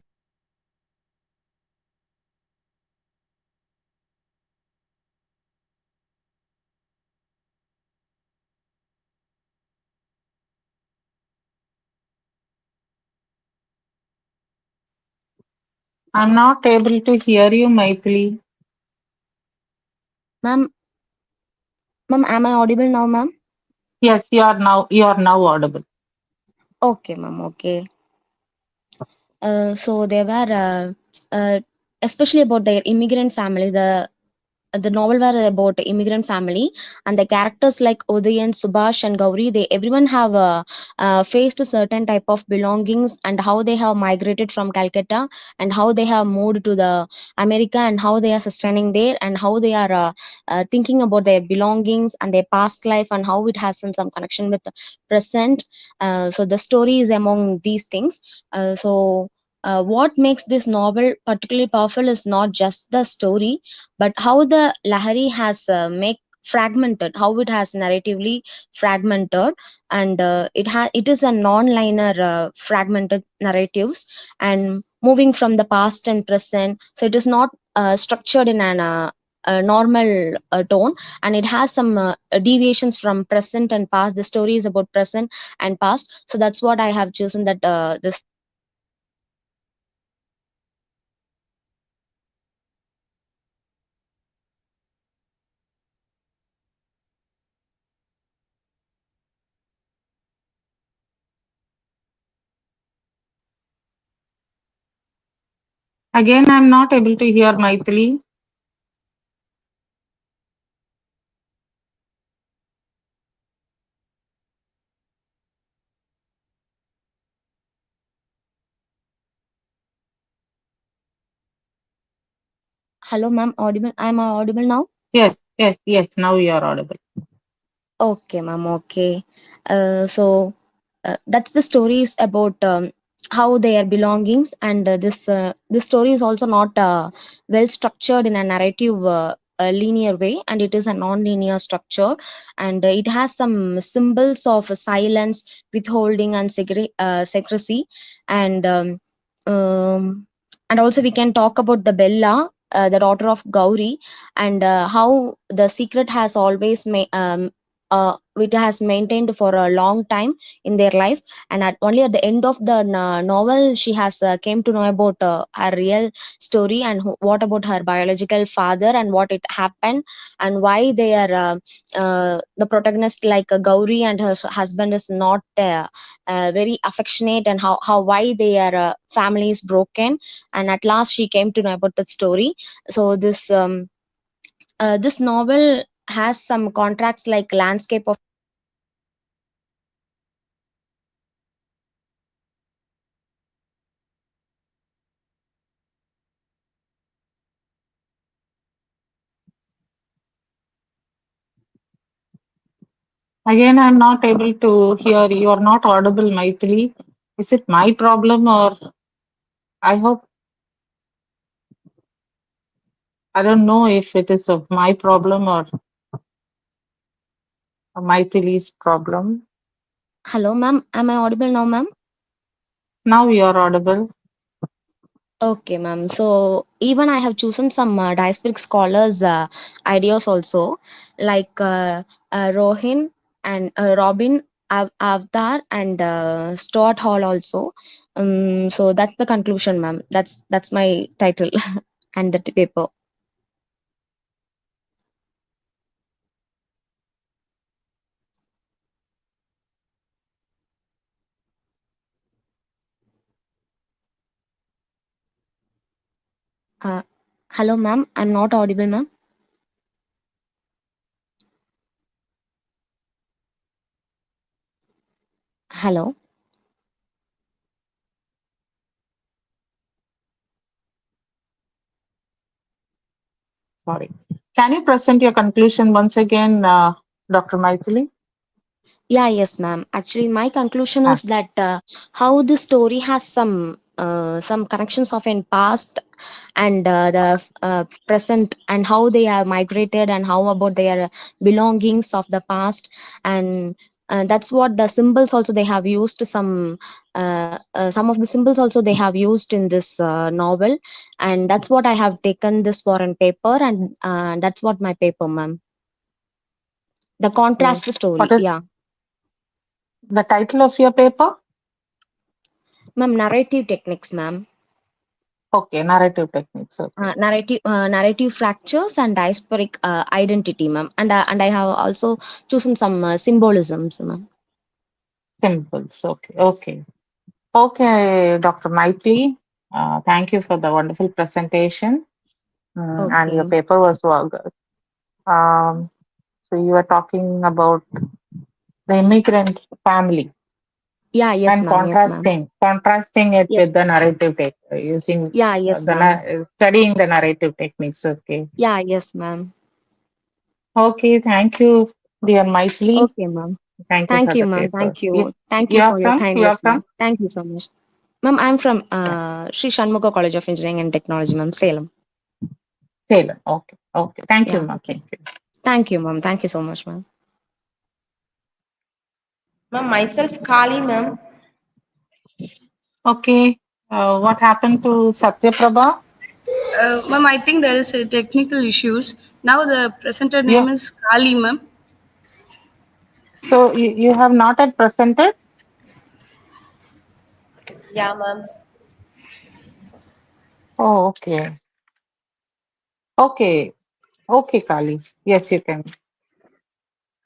I'm not able to hear you, Maithili. Ma'am, ma'am, am I audible now, ma'am? Yes, you are now audible. Okay, ma'am. Okay. So they were, especially about their immigrant family. The novel were about immigrant family, and the characters like Udayan, Subhash, and Gauri, they everyone have faced a certain type of belongings, and how they have migrated from Calcutta, and how they have moved to the America, and how they are sustaining there, and how they are thinking about their belongings and their past life, and how it has some connection with the present. So the story is among these things. What makes this novel particularly powerful is not just the story, but how the Lahari has make fragmented, how it has narratively fragmented, and it is a non-linear fragmented narratives, and moving from the past and present. So it is not structured in an a normal tone, and it has some deviations from present and past. The story is about present and past, so that's what I have chosen, that this. Again, I'm not able to hear Maithili. Hello, ma'am, audible? I'm audible now? Yes. Now you are audible. Okay, ma'am. Okay. That's the story is about how their belongings, and this story is also not well structured in a narrative a linear way, and it is a non-linear structure, and it has some symbols of silence, withholding, and secrecy, and and also we can talk about the Bella, the daughter of Gauri, and how the secret has always it has maintained for a long time in their life, and only at the end of the novel she has came to know about her real story, and what about her biological father, and what it happened, and why they are the protagonist like Gauri and her husband is not very affectionate, and how why their family is broken, and at last she came to know about that story. So this novel has some contracts like landscape of. Again, I'm not able to hear. You are not audible, Maithili. Is it my problem, or I hope, I don't know if it is of my problem or Maithili's problem. Hello, ma'am. Am I audible now, ma'am? Now you are audible. Okay, ma'am. So even I have chosen some diasporic scholars' ideas also, like Rohin and Robin Avdar and Stuart Hall also. So that's the conclusion, ma'am. That's my title and the paper. Uh, Hello, ma'am. I'm not audible, ma'am. Hello. Sorry. Can you present your conclusion once again, Dr. Maithili? Yeah, yes, ma'am. Actually, my conclusion Ah, is that how the story has some connections of in past and the present, and how they are migrated, and how about their belongings of the past, and that's what the symbols also they have used, some of the symbols also they have used in this novel, and that's what I have taken this for on paper, and that's what my paper, ma'am. The okay. contrast What story, is yeah. the title of your paper? Ma'am, narrative techniques, ma'am. Okay, narrative techniques. Okay. Narrative fractures and diasporic identity, ma'am. And I have also chosen some symbolisms, ma'am. Symbols. Okay. Okay. Okay, Dr. Maitri. Thank you for the wonderful presentation. And your Okay. paper was well good. So you were talking about the immigrant family Yeah, yes, and ma'am. Yes, ma'am. contrasting it Yes. with the narrative using Yeah, yes, ma'am. studying the narrative techniques. Okay. Yeah, yes, ma'am. Okay, thank you, dear Maitli. Okay, ma'am. Thank you Thank for you, the ma'am. paper. Thank you. Thank You you are for your from? You kind are words, from? ma'am. Thank you so much. Ma'am, I'm from Yeah, Sri Shanmuga College of Engineering and Technology, ma'am, Salem. Salem. Okay. Okay. Thank you, Yeah, ma'am. okay. Thank you. Thank you, ma'am. Thank you so much, ma'am. Ma'am, myself Kali, ma'am. Okay. What happened to Satyaprabha? Ma'am, I think there is a technical issues. Now the presenter name You is Kali, ma'am. so you have not yet presented? Yeah, ma'am. Oh, okay. Okay. Okay, Kali. Yes, you can Yeah,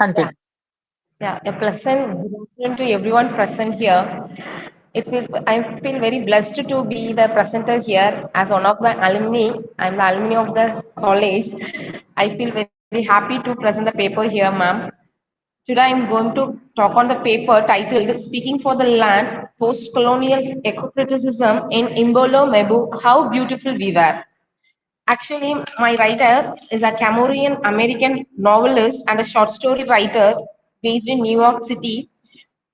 continue. yeah. A pleasant good afternoon to everyone present here. I feel very blessed to be the presenter here as one of the alumni. I'm the alumni of the college. I feel very happy to present the paper here, ma'am. Today I'm going to talk on the paper titled Speaking for the Land, Post-Colonial Ecocriticism in Imbolo Mebu, How Beautiful We Were. Actually, my writer is a Cameroonian American novelist and a short story writer based in New York City.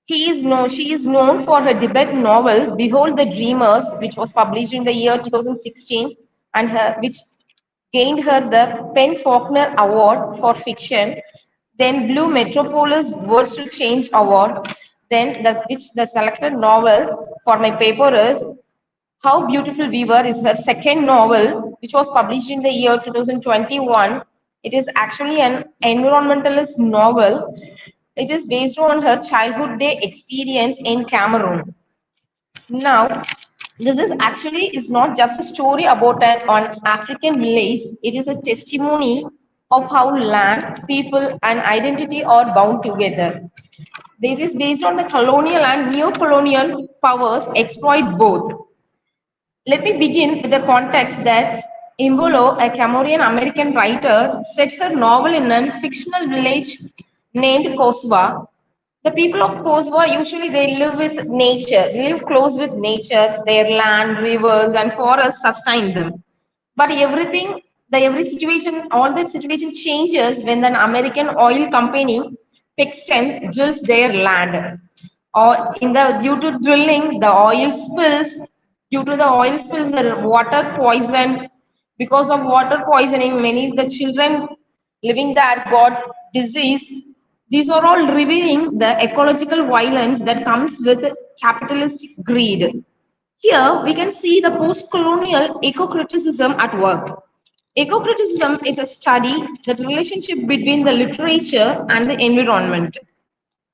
She is known for her debut novel Behold the Dreamers, which was published in the year 2016, and which gained her the Penn Faulkner Award for fiction. Then Blue Metropolis Words to Change Award. Then the selected novel for my paper is how Beautiful We Were is her second novel, which was published in the year 2021. It is actually an environmentalist novel. It is based on her childhood day experience in Cameroon. Now, this is actually is not just a story about an African village. It is a testimony of how land, people, and identity are bound together. This is based on the colonial and neo-colonial powers exploit both. Let me begin with the context that Imbolo, a Cameroonian American writer, set her novel in a fictional village named Koswa. The people of Koswa usually they live with nature, they live close with nature, their land, rivers, and forests sustain them. But every situation, all that situation changes when an American oil company, Pixton, drills their land. Or due to drilling, the oil spills. Due to the oil spills, the water poison. Because of water poisoning, many of the children living there got disease. These are all revealing the ecological violence that comes with capitalistic greed. Here we can see the post-colonial eco-criticism at work. Eco-criticism is a study that relationship between the literature and the environment.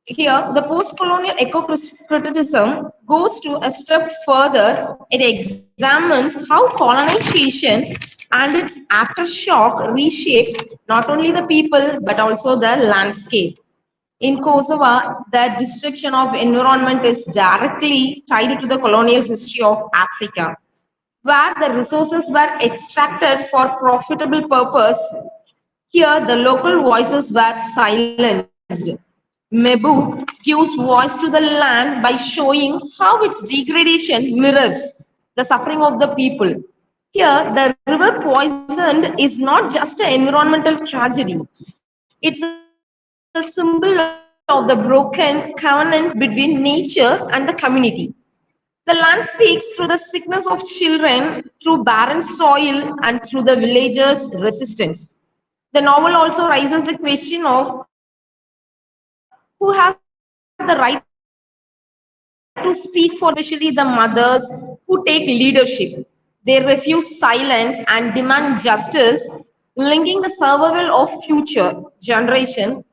Here, the post-colonial eco-criticism goes to a step further. It examines how colonization and its aftershock reshaped not only the people but also the landscape. In Kosovo, the destruction of environment is directly tied to the colonial history of Africa, where the resources were extracted for profitable purpose. Here, the local voices were silenced. Mebu gives voice to the land by showing how its degradation mirrors the suffering of the people. Here, the river poisoned is not just an environmental tragedy, it's a symbol of the broken covenant between nature and the community. The land speaks through the sickness of children, through barren soil, and through the villagers' resistance. The novel also raises the question of who has the right to speak for the people, especially the mothers who take leadership. They refuse silence and demand justice, linking the survival of future generation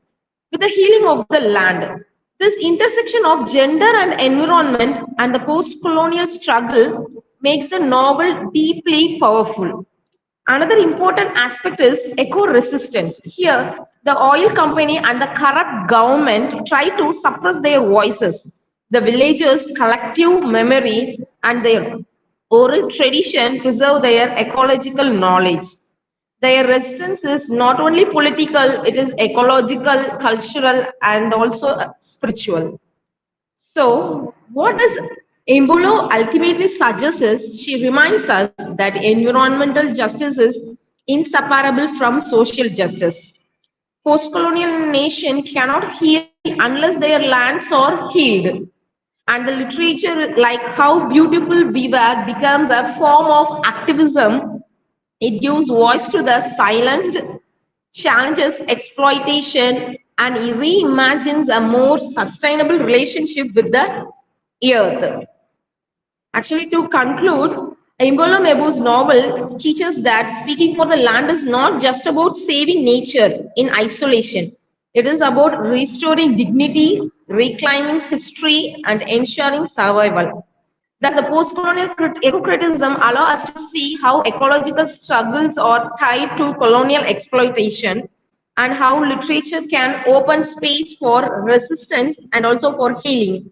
with the healing of the land. This intersection of gender and environment and the post colonial struggle were very much connected. makes the novel deeply powerful. Another important aspect is eco-resistance. Here, the oil company and the corrupt government try to suppress their voices. The villagers' collective memory and their oral tradition preserve their ecological knowledge. Their resistance is not only political, it is ecological, cultural, and also spiritual. So, what does Embolo ultimately suggests is she reminds us that environmental justice is inseparable from social justice. Post-colonial nation cannot heal unless their lands are healed. And the literature, like how beautiful we were, becomes a form of activism. It gives voice to the silenced, challenges exploitation, and reimagines a more sustainable relationship with the earth. Actually, to conclude, Imbolo Mebu's novel teaches that speaking for the land is not just about saving nature in isolation. It is about restoring dignity, reclaiming history, and ensuring survival. That the post-colonial eco-criticism allow us to see how ecological struggles are tied to colonial exploitation and how literature can open space for resistance and also for healing.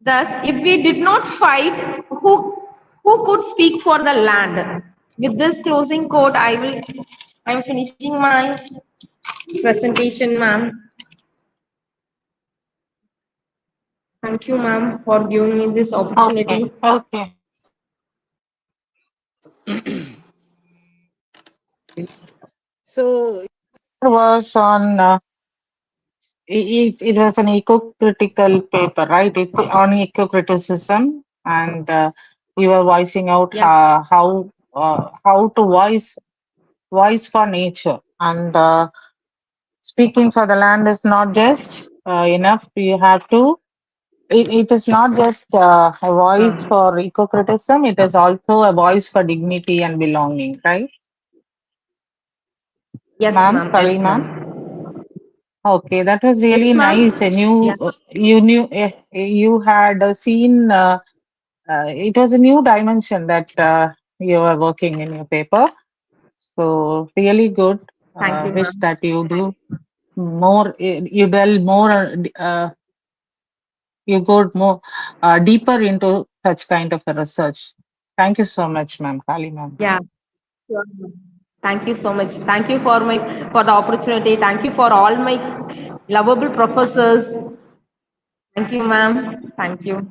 Thus, if we did not fight, who could speak for the land? With this closing quote, I'm finishing my presentation, ma'am. Thank you, ma'am, for giving me this Okay, opportunity. okay. So it was on it was an eco-critical paper, right? On eco-criticism, and you were voicing out Yeah, how to voice for nature, and speaking for the land is not just enough. You have to. It is not just a voice ma'am. for eco-criticism. It is also a voice for dignity and belonging, right, Yes, ma'am? ma'am. Kali, Yes, ma'am. ma'am. Okay, that was really Yes, nice. ma'am. And Yeah. you knew, you had seen. It was a new dimension that you were working in your paper. So really good. Thank you, Wish ma'am. that you do more. You delve more. You go more deeper into such kind of a research. Thank you so much, ma'am, Kali, ma'am. Yeah. Sure, ma'am. Thank you so much. Thank you for the opportunity. Thank you for all my lovable professors. Thank you, ma'am. Thank you.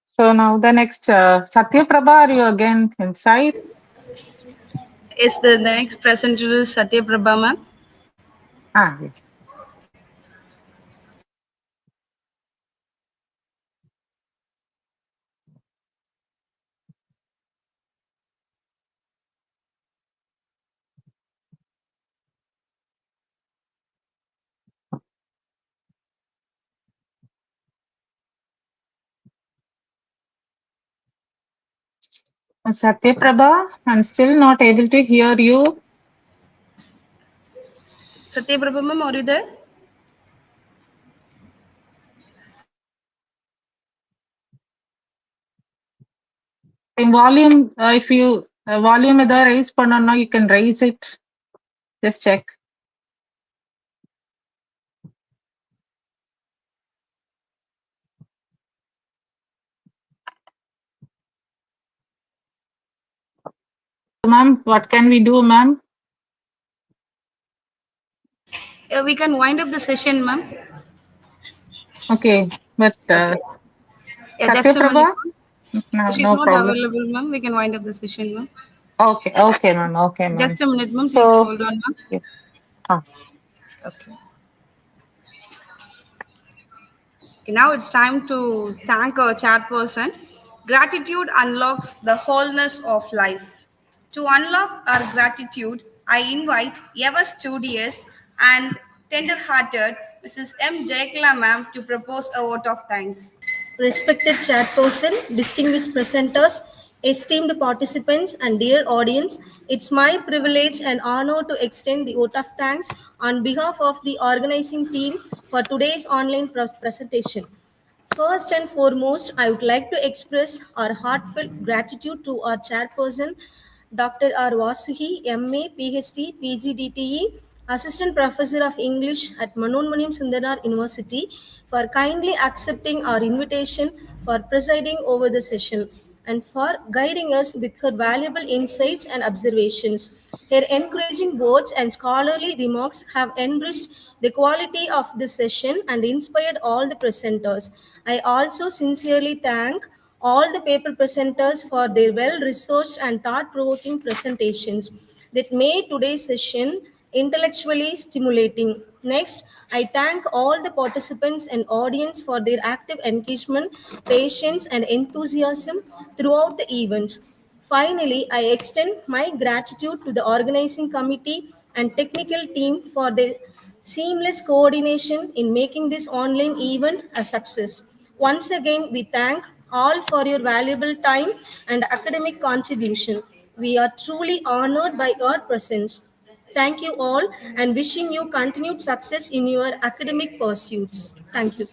So now the next Satya Prabha, are you again inside? Is the next presenter is Satya Prabha, ma'am? Ah, yes. Satya Prabha, I'm still not able to hear you. Satya Prabha, ma'am, are you there? In volume, if you volume either raise panna, you can raise it. Just check. Ma'am, what can we do, ma'am? We can wind up the session, ma'am. Okay, but Okay. Yeah, Satya just a minute, Prabha, ma'am. no, If she's no not problem. available, ma'am, we can wind up the session, ma'am. Okay, okay, ma'am. Okay, ma'am. Just a minute, ma'am. Please So, hold on, ma'am. yeah. Ah, Okay. Okay, now it's time to thank our chairperson. Gratitude unlocks the wholeness of life. To unlock our gratitude, I invite ever studious and tender-hearted Mrs. M. Jayakala ma'am to propose a vote of thanks. Respected chairperson, distinguished presenters, Esteemed participants and dear audience, it's my privilege and honor to extend the vote of thanks on behalf of the organizing team for today's online presentation. First and foremost, I would like to express our heartfelt gratitude to our chairperson, Dr. R. Vasuhi, MA, PhD, PGDTE, Assistant Professor of English at Manonmaniam Sundaranar University, for kindly accepting our invitation for presiding over the session and for guiding us with her valuable insights and observations. Her encouraging words and scholarly remarks have enriched the quality of this session and inspired all the presenters. I also sincerely thank all the paper presenters for their well-researched and thought-provoking presentations that made today's session intellectually stimulating. Next, I thank all the participants and audience for their active engagement, patience, and enthusiasm throughout the events. Finally, I extend my gratitude to the organizing committee and technical team for their seamless coordination in making this online event a success. Once again, we thank all for your valuable time and academic contribution. We are truly honored by your presence. Thank you all and wishing you continued success in your academic pursuits. Thank you.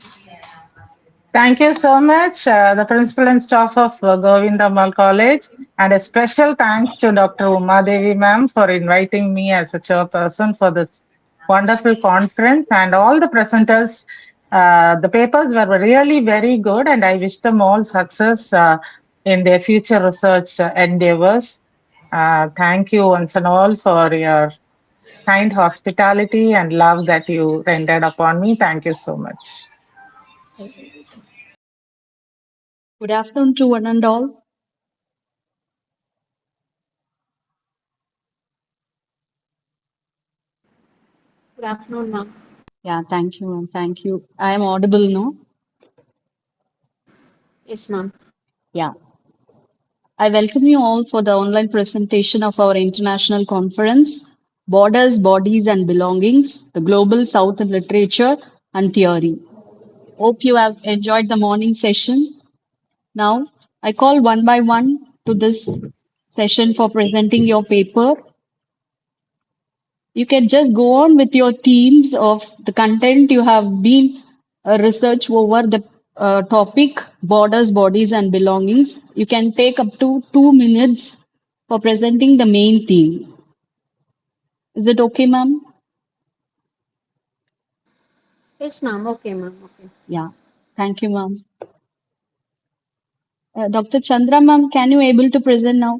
Thank you so much, the principal and staff of Govindammal College, and a special thanks to Dr. Uma Devi ma'am for inviting me as a chairperson for this wonderful conference, and all the presenters. The papers were really very good, and I wish them all success in their future research endeavors. Thank you once and all for your kind hospitality and love that you rendered upon me. Thank you so much. Good afternoon to one and all. Good afternoon, ma'am. Yeah, thank you, ma'am. Thank you. I am audible now. Yes, ma'am. Yeah. I welcome you all for the online presentation of our international conference, Borders, Bodies and Belongings, the Global South in Literature and Theory. Hope you have enjoyed the morning session. Now, I call one by one to this session for presenting your paper. You can just go on with your themes of the content you have been research over the topic borders, bodies, and belongings. You can take up to 2 minutes for presenting the main theme. Is it okay, ma'am? Yes, ma'am. Okay, ma'am. Okay. Yeah. Thank you, ma'am. Dr. Chandra, ma'am, can you able to present now?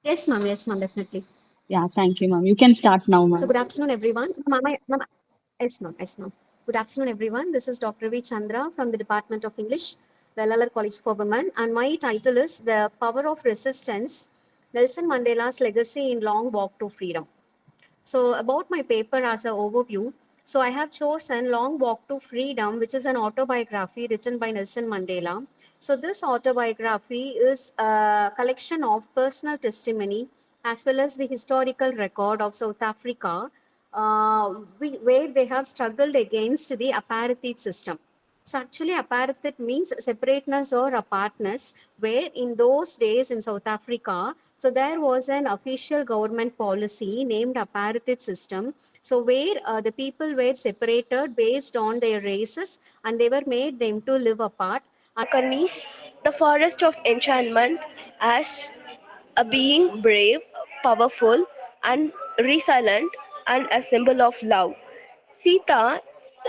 Yes, ma'am. Yes, ma'am. Definitely. Yeah, thank you, ma'am. You can start now, So, ma'am. good afternoon, everyone. Ma'am, yes, ma'am. Yes, ma'am. Good afternoon, everyone. This is Dr. V. Chandra from the Department of English, Vellalar College for Women, and my title is The Power of Resistance, Nelson Mandela's Legacy in Long Walk to Freedom. So about my paper as an overview, so I have chosen Long Walk to Freedom, which is an autobiography written by Nelson Mandela. So this autobiography is a collection of personal testimony as well as the historical record of South Africa, where they have struggled against the apartheid system. So actually apartheid means separateness or apartness, where in those days in South Africa, so there was an official government policy named apartheid system. So where the people were separated based on their races and they were made them to live apart. Karnis, the forest of enchantment, as a being brave, powerful, and resilient, and a symbol of love. Sita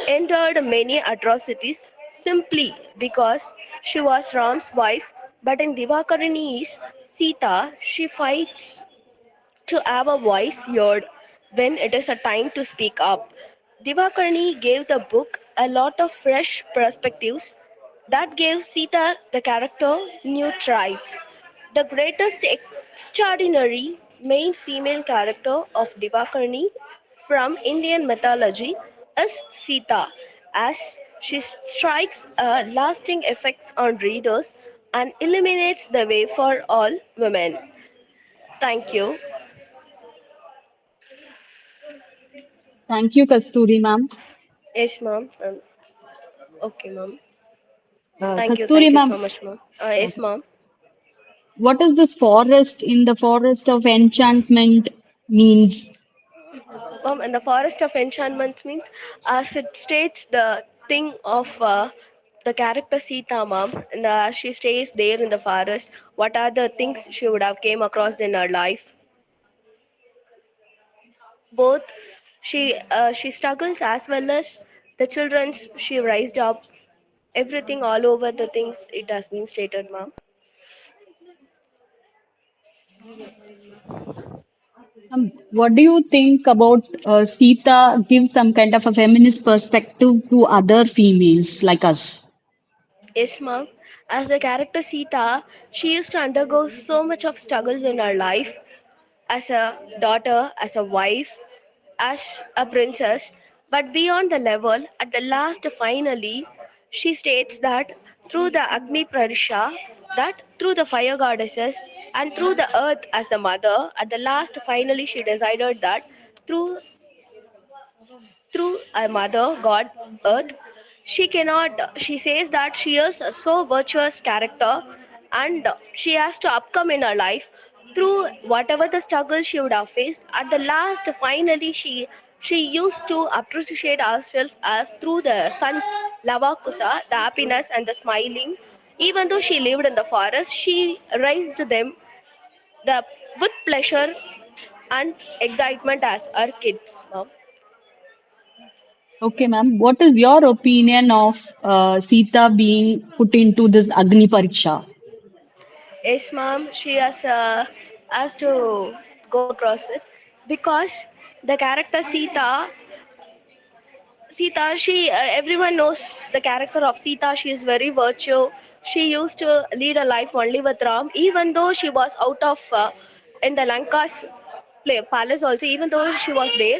endured many atrocities simply because she was Ram's wife, but in Divakarani's Sita, she fights to have a voice heard when it is a time to speak up. Divakarani gave the book a lot of fresh perspectives that gave Sita the character new traits. The greatest extraordinary main female character of Divakarani from Indian mythology is Sita, as she strikes a lasting effects on readers and illuminates the way for all women. Thank you. Thank you, Kasturi, ma'am. Yes, ma'am. Okay, ma'am. Kasturi thank you ma'am, so much, ma'am. Yes, ma'am. what is this forest in the forest of enchantment means? Ma'am, and the forest of enchantment means, as it states the thing of the character Sita, ma'am, and as she stays there in the forest, what are the things she would have came across in her life? Both she struggles as well as the children's she raised up. Everything all over the things it has been stated, ma'am. What do you think about Sita give some kind of a feminist perspective to other females like us? Yes, ma'am. As the character Sita, she used to undergo so much of struggles in her life as a daughter, as a wife, as a princess. But beyond the level, at the last, finally, she states that through the Agni Prarisha, that through the fire goddesses and through the earth as the mother, at the last, finally, she decided that through our mother god earth she cannot, she says that she is a so virtuous character and she has to upcome in her life through whatever the struggle she would have faced. At the last, finally, she used to appreciate herself as through the sun's lavakusa, the happiness and the smiling. Even though she lived in the forest, she raised them the with pleasure and excitement as her kids, ma'am. Okay, ma'am. What is your opinion of Sita being put into this Agni Pariksha? Yes, ma'am. She has to go across it because the character Sita, everyone knows the character of Sita. She is very virtue. She used to lead a life only with Ram, even though she was out of in the Lanka's palace. Also, even though she was there,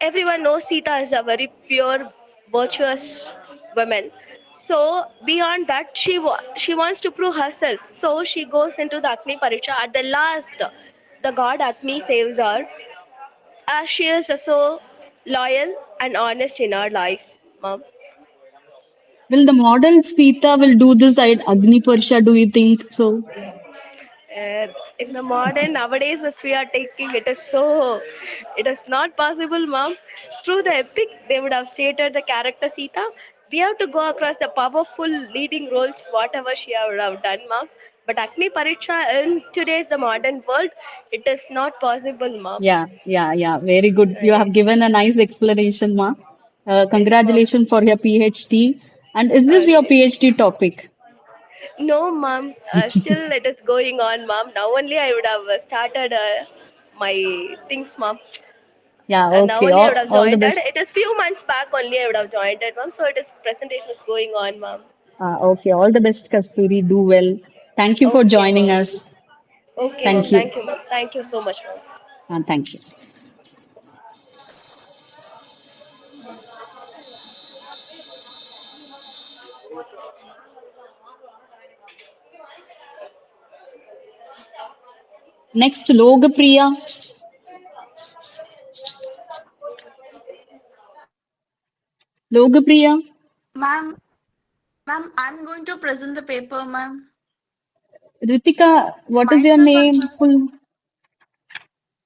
everyone knows Sita is a very pure, virtuous woman. So beyond that, she wants to prove herself. So she goes into the Agni Pariksha. At the last, the god Agni saves her, as she is so loyal and honest in her life, mom. Will the model Sita will do this at Agni Pariksha? Do you think so? Uh, in the modern nowadays, if we are taking it is so, it is not possible, mom. Through the epic, they would have stated the character Sita. We have to go across the powerful leading roles, whatever she would have done, mom. But Agni Pariksha in today's the modern world, it is not possible, mom. Yeah. Very good. You have Yes, given a nice explanation, ma. yes, mom. Congratulations for your PhD. And is this your Okay. PhD topic? No, ma'am. Still, it is going on, ma'am. Now only I would have started my things, ma'am. Yeah, Now okay. only I would have All the joined it. best. It is few months back only I would have joined it, ma'am. So it is presentation is going on, ma'am. Okay, all the best, Kasturi. Do well. Thank you for Okay, joining ma'am. us. Okay, ma'am. Thank you. Thank you, ma'am. Thank you so much, ma'am. Thank you. Next, Logapriya. Logapriya. Ma'am, I'm going to present the paper, ma'am. Ritika, what is your Myself name? also. Full.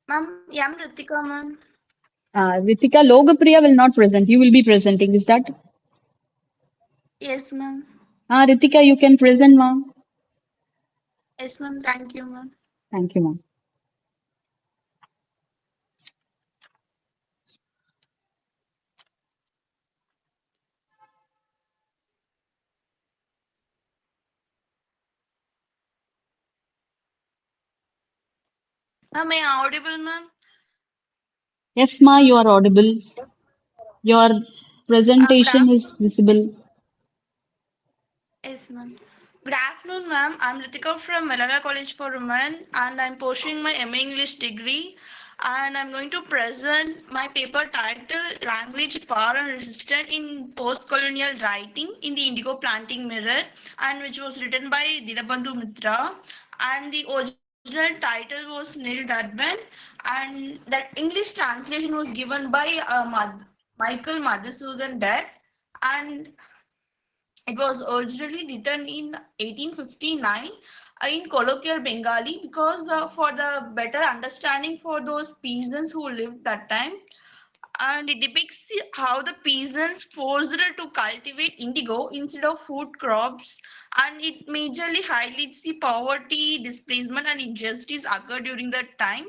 Ma'am, yeah, I'm Ritika, ma'am. Ritika, Logapriya will not present. You will be presenting. Is that? Yes, ma'am. Ritika, you can present, ma'am. Yes, ma'am. Thank you, ma'am. Thank you, ma'am. Am I audible, ma'am? Yes, ma, you are audible. Your Good presentation is afternoon. visible. Yes, ma'am. Good afternoon, ma'am. I'm Ritika from Malala College for Women, and I'm pursuing my MA English degree. And I'm going to present my paper titled Language, Power and Resistance in Post-Colonial Writing in the Indigo Planting Mirror, and which was written by Dinabandhu Mitra. And the original title was Neil Dudman, and that English translation was given by Michael Madhusudan Dutt. And It was originally written in 1859 in colloquial Bengali because for the better understanding for those peasants who lived that time, and it depicts how the peasants forced to cultivate indigo instead of food crops, and it majorly highlights the poverty, displacement, and injustice occurred during that time.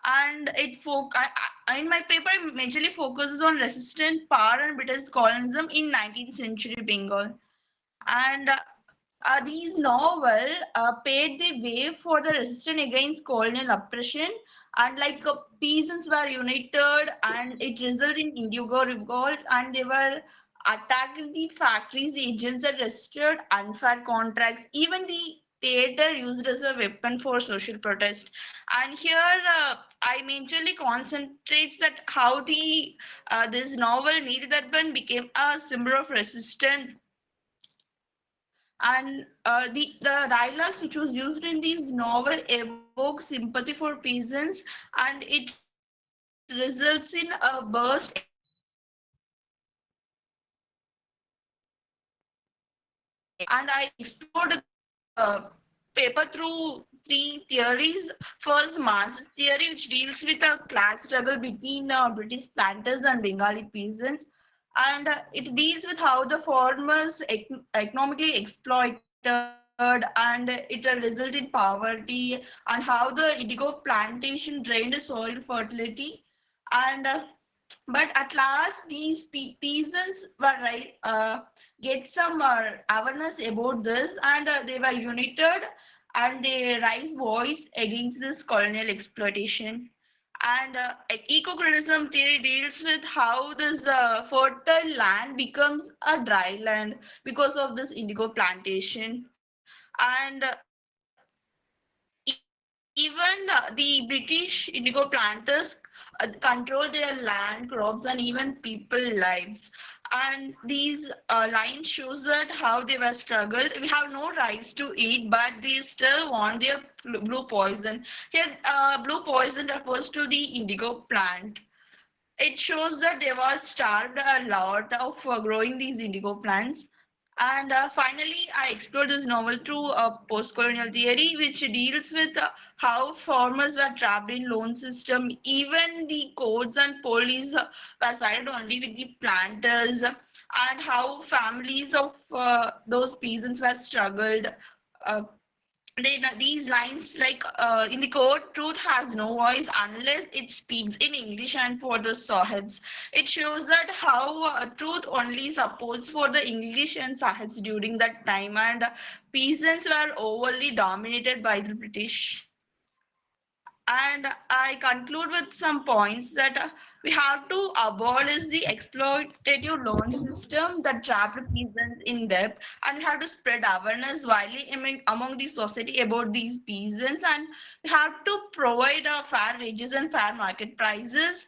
And in my paper, it majorly focuses on resistant power and British colonialism in 19th century Bengal. And these novels paved the way for the resistance against colonial oppression, and like peasants were united, and it resulted in Indigo revolt, and they were attacking the factories, agents that resisted unfair contracts. Even the theater used as a weapon for social protest. And here I majorly concentrates that how the this novel Needed Urban became a symbol of resistance, and the dialogues which was used in this novel evoke sympathy for peasants, and it results in a burst against and I explored paper through three theories. First, Marxist theory, which deals with a class struggle between British planters and Bengali peasants. And it deals with how the farmers economically exploited, and it resulted in poverty, and how the indigo plantation drained soil fertility. And but at last, these peasants were get some awareness about this, and they were united, and they raised voice against this colonial exploitation. And ecocriticism theory deals with how this fertile land becomes a dry land because of this indigo plantation. And even the British indigo planters control their land, crops, and even people lives. And these lines shows that how they were struggled. We have no rice to eat, but they still want their blue poison. Here, blue poison refers to the indigo plant. It shows that they were starved a lot of growing these indigo plants. And finally, I explored this novel through a post-colonial theory, which deals with how farmers were trapped in loan system. Even the courts and police were sided only with the planters, and how families of those peasants were struggled. Uh, these lines like in the court, truth has no voice unless it speaks in English, and for the sahibs it shows that how truth only supports for the English and sahibs during that time, and peasants were overly dominated by the British. And I conclude with some points that we have to abolish the exploitative loan system that trapped peasants in debt, and we have to spread awareness widely among the society about these peasants, and we have to provide fair wages and fair market prices,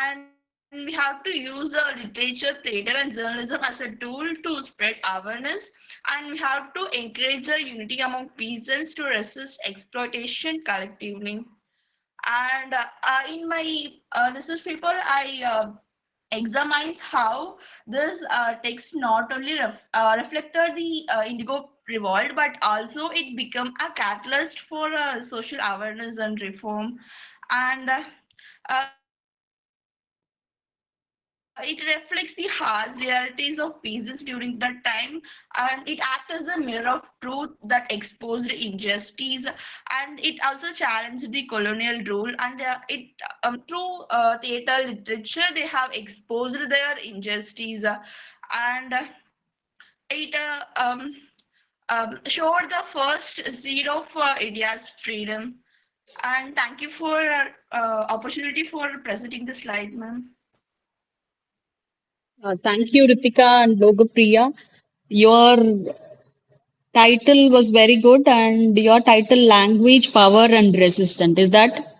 and we have to use literature, theatre, and journalism as a tool to spread awareness, and we have to encourage the unity among peasants to resist exploitation collectively. And in my research paper, I examines how this text not only reflected the Indigo revolt, but also it became a catalyst for social awareness and reform. And it reflects the harsh realities of peasants during that time, and it acts as a mirror of truth that exposed injustice, and it also challenged the colonial rule. And through theater literature, they have exposed their injustice, and it showed the first seed of India's freedom. And thank you for opportunity for presenting the slide, ma'am. Thank you, Ritika and Logopriya. Your title was very good, and your title, Language, Power, and Resistance. Is that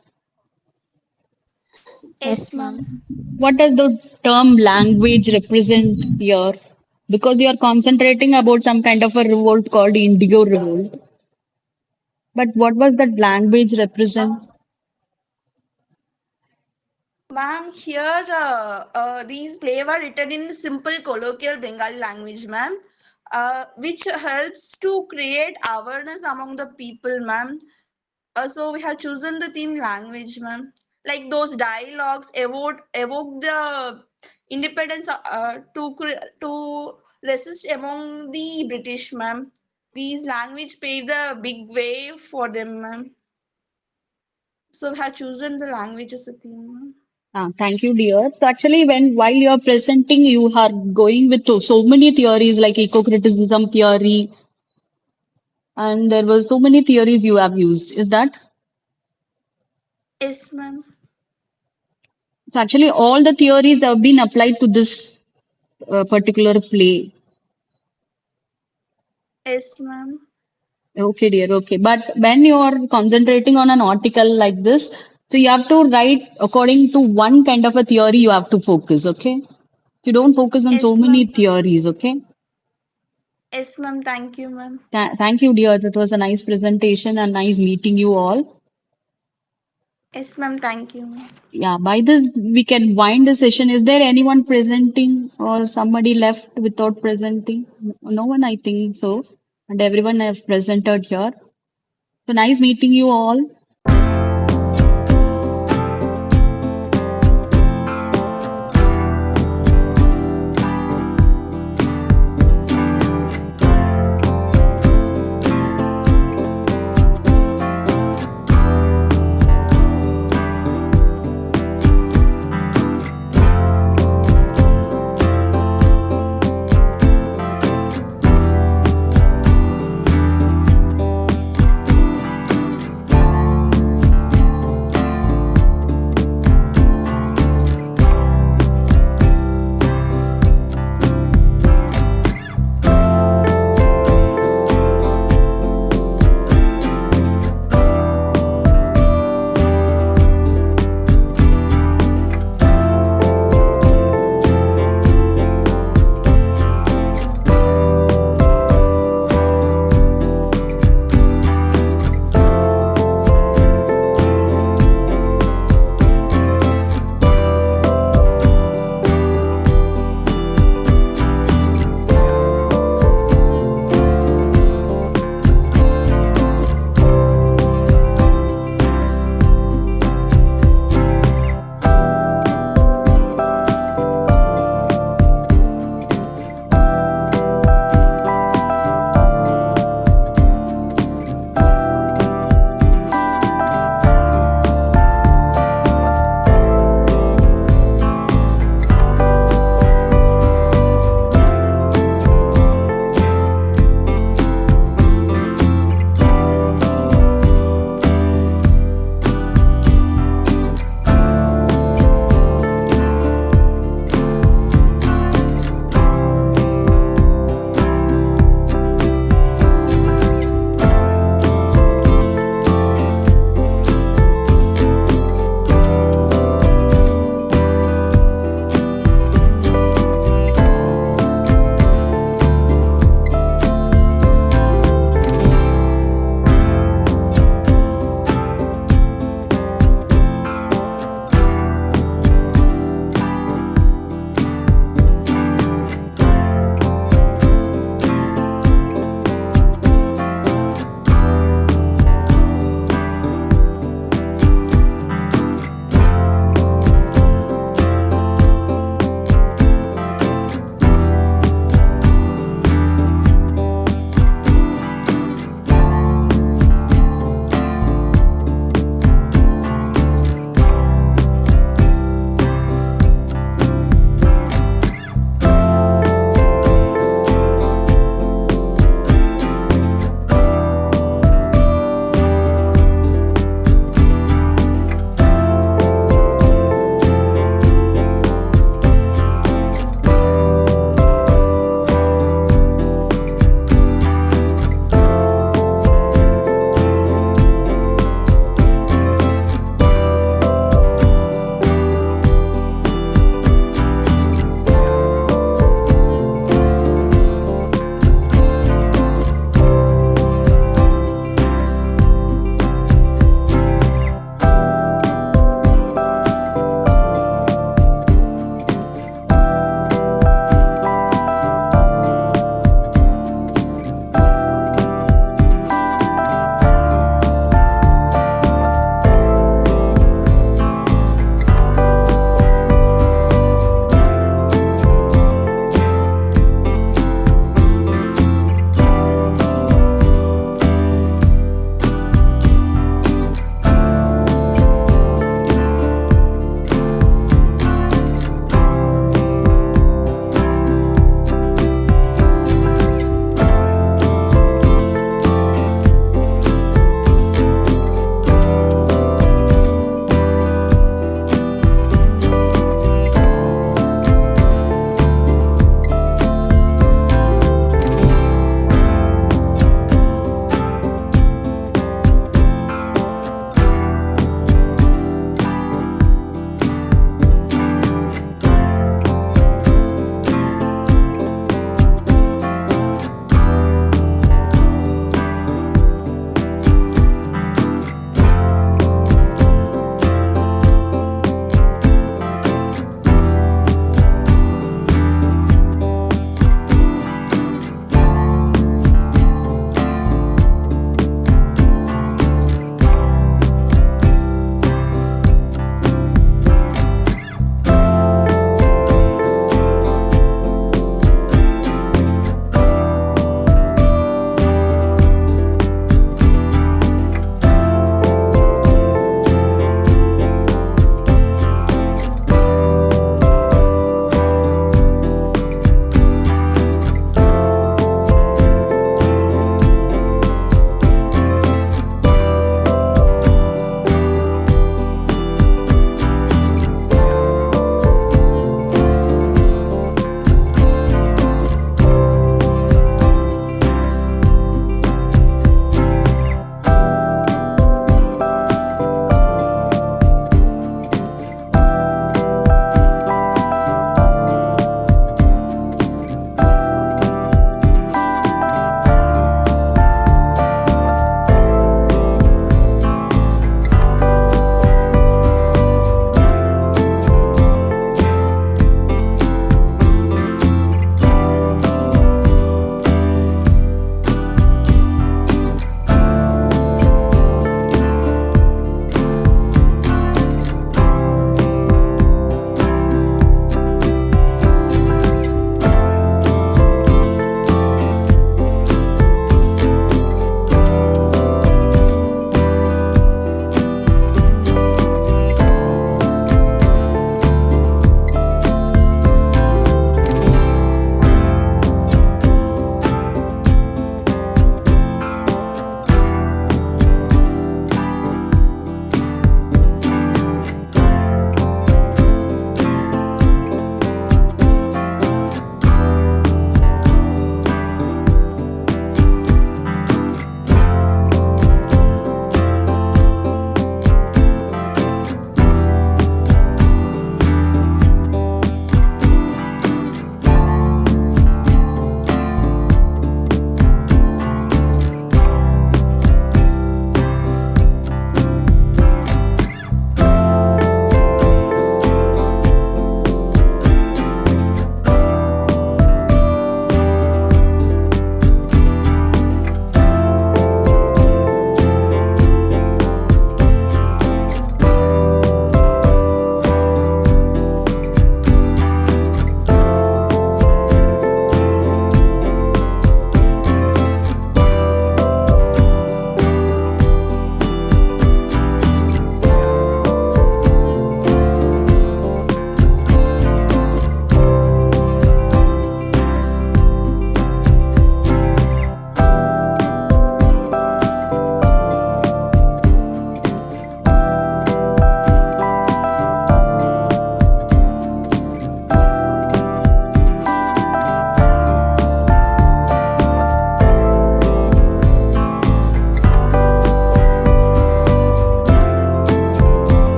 Yes, ma'am. what does the term language represent here? Because you are concentrating about some kind of a revolt called Indigo Revolt. But what was that language represent? Ma'am, here these plays were written in simple colloquial Bengali language, ma'am. which helps to create awareness among the people, ma'am. So we have chosen the theme language, ma'am. Like those dialogues evoke the independence to resist among the British, ma'am. These language paved the big way for them, ma'am. So we have chosen the language as a theme, ma'am. Thank you, dear. So actually, while you are presenting, you are going with so many theories like eco-criticism theory, and there were so many theories you have used. Is that? Yes, ma'am. So actually, all the theories have been applied to this particular play. Yes, ma'am. Okay, dear. Okay. But when you are concentrating on an article like this, so you have to write according to one kind of a theory you have to focus. Okay. You don't focus on so Yes, many ma'am. theories. Okay. Yes, ma'am. Thank you, ma'am. Thank you, dear. That was a nice presentation and nice meeting you all. Yes, ma'am. Thank you, ma'am. Yeah, by this we can wind the session. Is there anyone presenting or somebody left without presenting? No one, I think so. And everyone have presented here. So nice meeting you all.